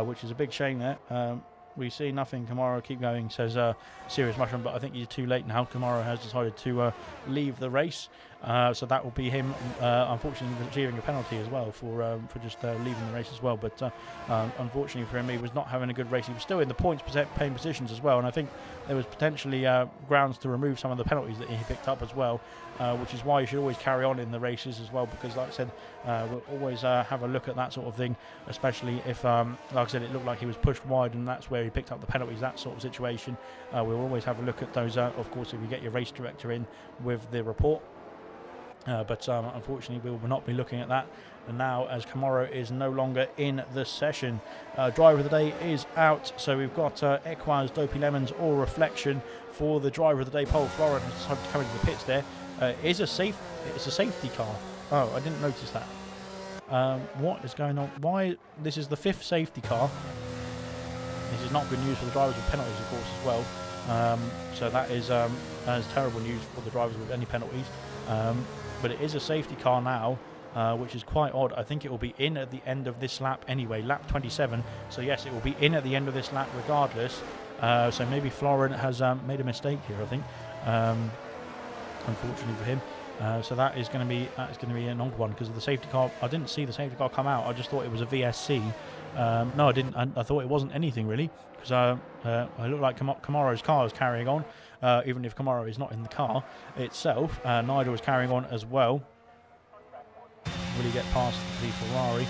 which is a big shame there. We see nothing. Kamara, keep going, says Serious Mushroom, but I think he's too late now. Kamara has decided to leave the race. So that will be him, unfortunately, receiving a penalty as well for just leaving the race as well. But unfortunately for him, he was not having a good race. He was still in the points paying positions as well, and I think there was potentially grounds to remove some of the penalties that he picked up as well, which is why you should always carry on in the races as well, because like I said, we'll always have a look at that sort of thing, especially if, like I said, it looked like he was pushed wide and that's where he picked up the penalties, that sort of situation. We'll always have a look at those, of course, if you get your race director in with the report. But unfortunately we will not be looking at that. And now, as Kamara is no longer in the session, driver of the day is out. So we've got Equaz, Dopey Lemons or Reflection for the driver of the day poll. Florent has decided to come into the pits there. It's a safety car. Oh, I didn't notice that. What is going on? Why? This is the 5th safety car. This is not good news for the drivers with penalties, of course, as well. So that is terrible news for the drivers with any penalties. But it is a safety car now, which is quite odd. I think it will be in at the end of this lap anyway, lap 27. So yes, it will be in at the end of this lap regardless. So maybe Florent has made a mistake here, I think, unfortunately for him. So that is going to be an odd one, because of the safety car. I didn't see the safety car come out. I just thought it was a VSC. No, I didn't. I thought it wasn't anything really, because it looked like Kamara's car was carrying on. Even if Kamara is not in the car itself, Nigel was carrying on as well. Will he get past the Ferrari?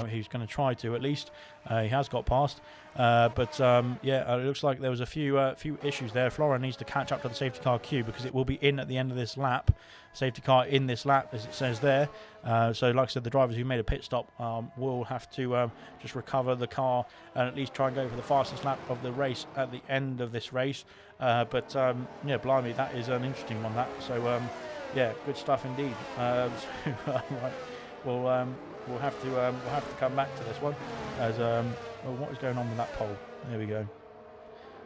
He's going to try to, at least. He has got past. Yeah, it looks like there was a few issues there. Flora needs to catch up to the safety car queue, because it will be in at the end of this lap. Safety car in this lap, as it says there. So like I said, the drivers who made a pit stop will have to just recover the car and at least try and go for the fastest lap of the race at the end of this race. Yeah, blimey, that is an interesting one, that. So yeah, good stuff indeed. Right. We'll we'll have to come back to this one. As well, what is going on with that poll? There we go.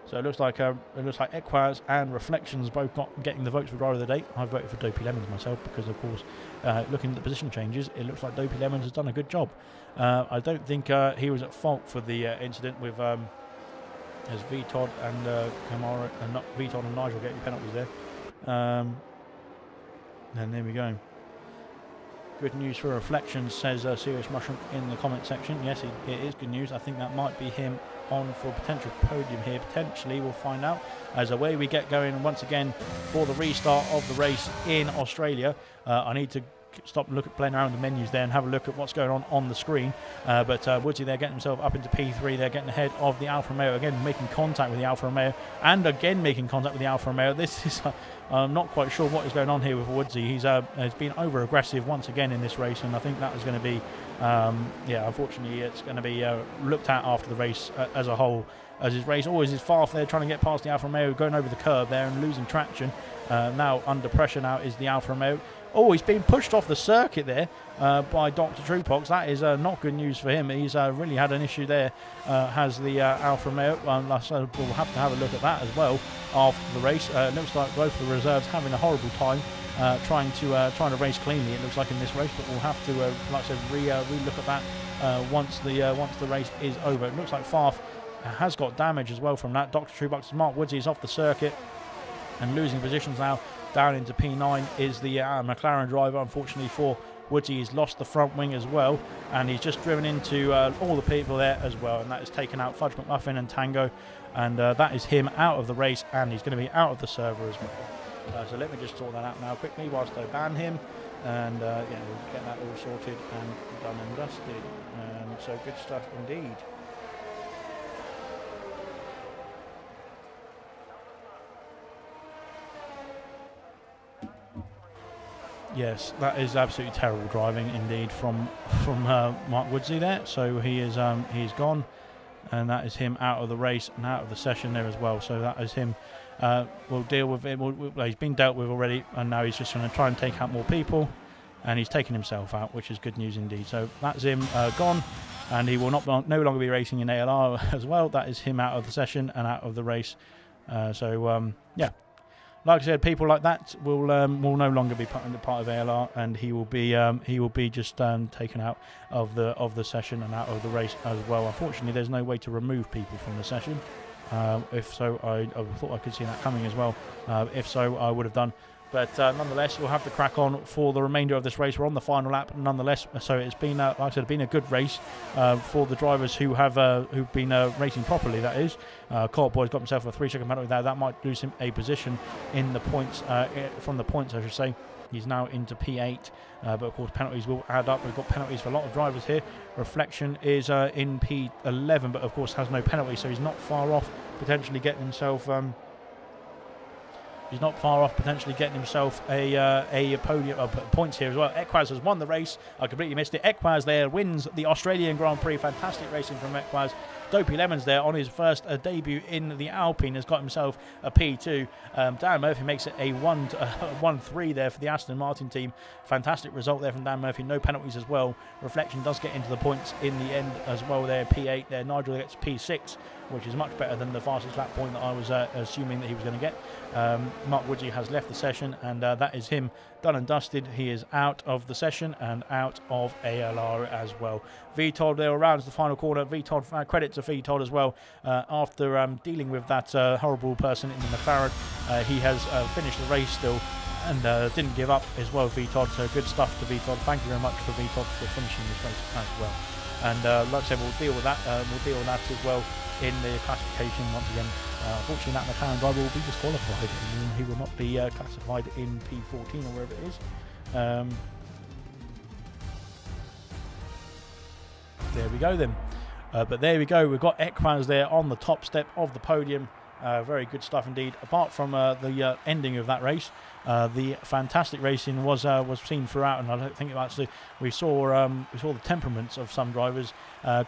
So it looks like Equaz and Reflections both getting the votes for driver of the day. I voted for Dopey Lemons myself because, of course, looking at the position changes, it looks like Dopey Lemons has done a good job. I don't think he was at fault for the incident with as VTOD and Kamara, and not VTOD and Nigel getting penalties there. And there we go. Good news for Reflections, says Serious Mushroom in the comment section. Yes, it is good news. I think that might be him on for a potential podium here. Potentially, we'll find out. As away we get going once again for the restart of the race in Australia. I need to stop and playing around with the menus there and have a look at what's going on the screen. But Woodsy, they're getting themselves up into P3. They're getting ahead of the Alfa Romeo again, making contact with the Alfa Romeo, and again making contact with the Alfa Romeo. This is I'm not quite sure what is going on here with Woodsy. He's been over aggressive once again in this race, and I think that is going to be unfortunately it's going to be looked at after the race as a whole, as his race always is far there, trying to get past the Alfa Romeo, going over the curb there and losing traction. Now under pressure now is the Alfa Romeo. Oh, he's been pushed off the circuit there by Dr. Truepox. That is not good news for him. He's really had an issue there, has the Alfa Romeo. So we'll have to have a look at that as well after the race. It looks like both the reserves having a horrible time trying to race cleanly, it looks like, in this race. But we'll have to, like I said, re-look at that once the race is over. It looks like Farf has got damage as well from that. Dr. Truepox, Mark Woodsy is off the circuit and losing positions now. Down into P9 is the McLaren driver. Unfortunately for Woodsy, he's lost the front wing as well, and he's just driven into all the people there as well, and that has taken out Fudge McMuffin and Tango, and that is him out of the race, and he's going to be out of the server as well. So let me just sort that out now quickly whilst I ban him, and we'll get that all sorted and done and dusted. So good stuff indeed. Yes, that is absolutely terrible driving indeed from Mark Woodsy there. So he's gone, and that is him out of the race and out of the session there as well. So that is him. We'll deal with it. He's been dealt with already, and now he's just going to try and take out more people, and he's taken himself out, which is good news indeed. So that's him gone, and he will no longer be racing in ALR as well. That is him out of the session and out of the race. Yeah. Like I said, people like that will no longer be part of ALR, and he will be just taken out of the session and out of the race as well. Unfortunately, there's no way to remove people from the session. If so, I thought I could see that coming as well. If so, I would have done. But nonetheless, we'll have to crack on for the remainder of this race. We're on the final lap, nonetheless. So it's been, like I said, been a good race for the drivers who have who've been racing properly. That is, Colt Boy's got himself a 3-second penalty there. That might lose him a position in the points, from the points, I should say. He's now into P8, but of course penalties will add up. We've got penalties for a lot of drivers here. Reflection is in P11, but of course has no penalty, so he's not far off potentially getting himself. He's not far off potentially getting himself a podium points here as well. Equaz has won the race. I completely missed it. Equaz there wins the Australian Grand Prix. Fantastic racing from Equaz. Dopey Lemons there on his first debut in the Alpine has got himself a P2. Dan Murphy makes it a 1-3 there for the Aston Martin team. Fantastic result there from Dan Murphy. No penalties as well. Reflection does get into the points in the end as well there. P8 there. Nigel gets P6, which is much better than the fastest lap point that I was assuming that he was going to get. Mark Woodsy has left the session, and that is him done and dusted. He is out of the session and out of ALR as well. VTOD there around the final corner. VTOD, credit to VTOD as well. After dealing with that horrible person in the McLaren, he has finished the race still and didn't give up as well, VTOD. So good stuff to VTOD. Thank you very much for VTOD for finishing this race as well. And like I said, we'll deal with that. We'll deal with that as well in the classification once again. Unfortunately, that McLaren driver will be disqualified. He will not be classified in P14 or wherever it is. There we go then. But there we go. We've got Equaz there on the top step of the podium. Very good stuff indeed. Apart from the ending of that race, The fantastic racing was seen throughout, and I don't think actually we saw the temperaments of some drivers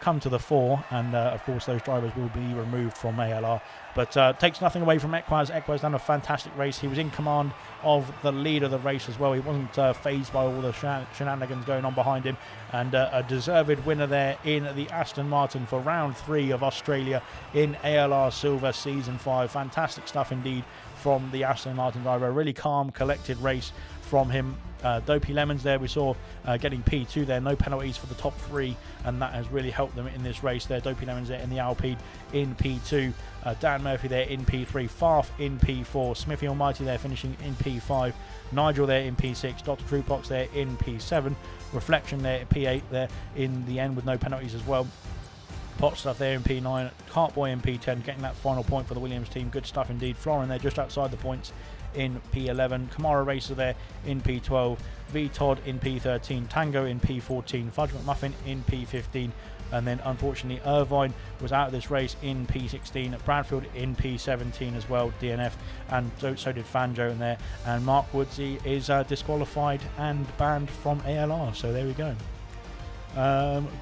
come to the fore, and of course those drivers will be removed from ALR. But takes nothing away from Equaz. Equaz done a fantastic race. He was in command of the lead of the race as well. He wasn't phased by all the shenanigans going on behind him, and a deserved winner there in the Aston Martin for round 3 of Australia in ALR Silver Season 5. Fantastic stuff indeed from the Aston Martin driver. A really calm, collected race from him. Dopey Lemons there we saw getting P2 there, no penalties for the top 3, and that has really helped them in this race there. Dopey Lemons there in the Alpine in P2, Dan Murphy there in P3, Farf in P4, Smithy Almighty there finishing in P5, Nigel there in P6, Dr. Truepox there in P7, Reflection there at P8 there in the end with no penalties as well. Pot stuff there in P9, Cartboy in P10 getting that final point for the Williams team. Good stuff indeed. Florin there just outside the points in P11, Kamara Racer there in P12, V Todd in P13, Tango in P14, Fudge McMuffin in P15, and then unfortunately Irvine was out of this race in P16, Bradfield in P17 as well, DNF, and so did Fanjo in there, and Mark Woodsy is disqualified and banned from ALR, so there we go.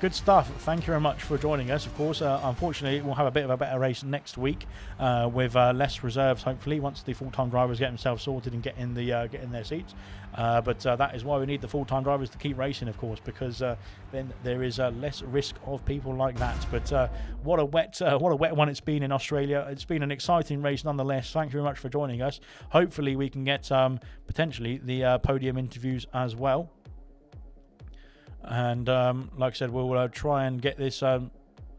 Good stuff. Thank you very much for joining us. Of course, unfortunately, we'll have a bit of a better race next week with less reserves. Hopefully, once the full-time drivers get themselves sorted and get in their seats. But that is why we need the full-time drivers to keep racing, of course, because then there is less risk of people like that. But what a wet one it's been in Australia. It's been an exciting race nonetheless. Thank you very much for joining us. Hopefully, we can get potentially the podium interviews as well. And like I said, we'll try and get this. Let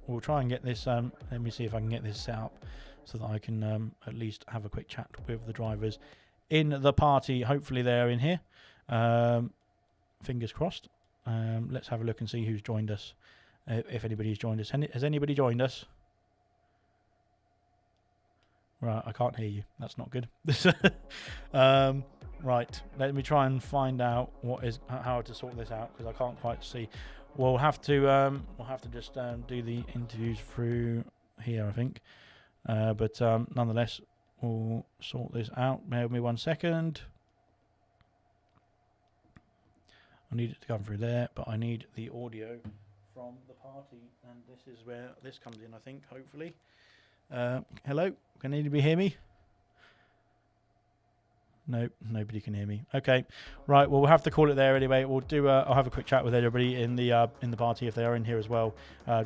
me see if I can get this set up so that I can at least have a quick chat with the drivers in the party. Hopefully they're in here. Fingers crossed. Let's have a look and see who's joined us. If anybody's joined us. Has anybody joined us? Right, I can't hear you. That's not good. Right, let me try and find out how to sort this out, because I can't quite see. We'll have to just do the interviews through here, I think. But nonetheless, we'll sort this out. Bear with me 1 second. I need it to come through there, but I need the audio from the party, and this is where this comes in, I think, hopefully. Hello, can anybody hear me? No, nobody can hear me. Okay, right. Well, we'll have to call it there anyway. We'll do. I'll have a quick chat with everybody in the party if they are in here as well,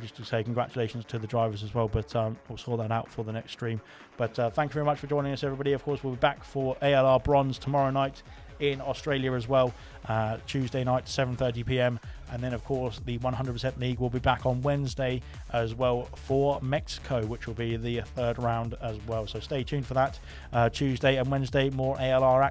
just to say congratulations to the drivers as well. But we'll sort that out for the next stream. But thank you very much for joining us, everybody. Of course, we'll be back for ALR Bronze tomorrow night in Australia as well, Tuesday night 7:30 p.m. and then of course the 100% League will be back on Wednesday as well for Mexico, which will be the third round as well, so stay tuned for that. Tuesday and Wednesday more ALR action.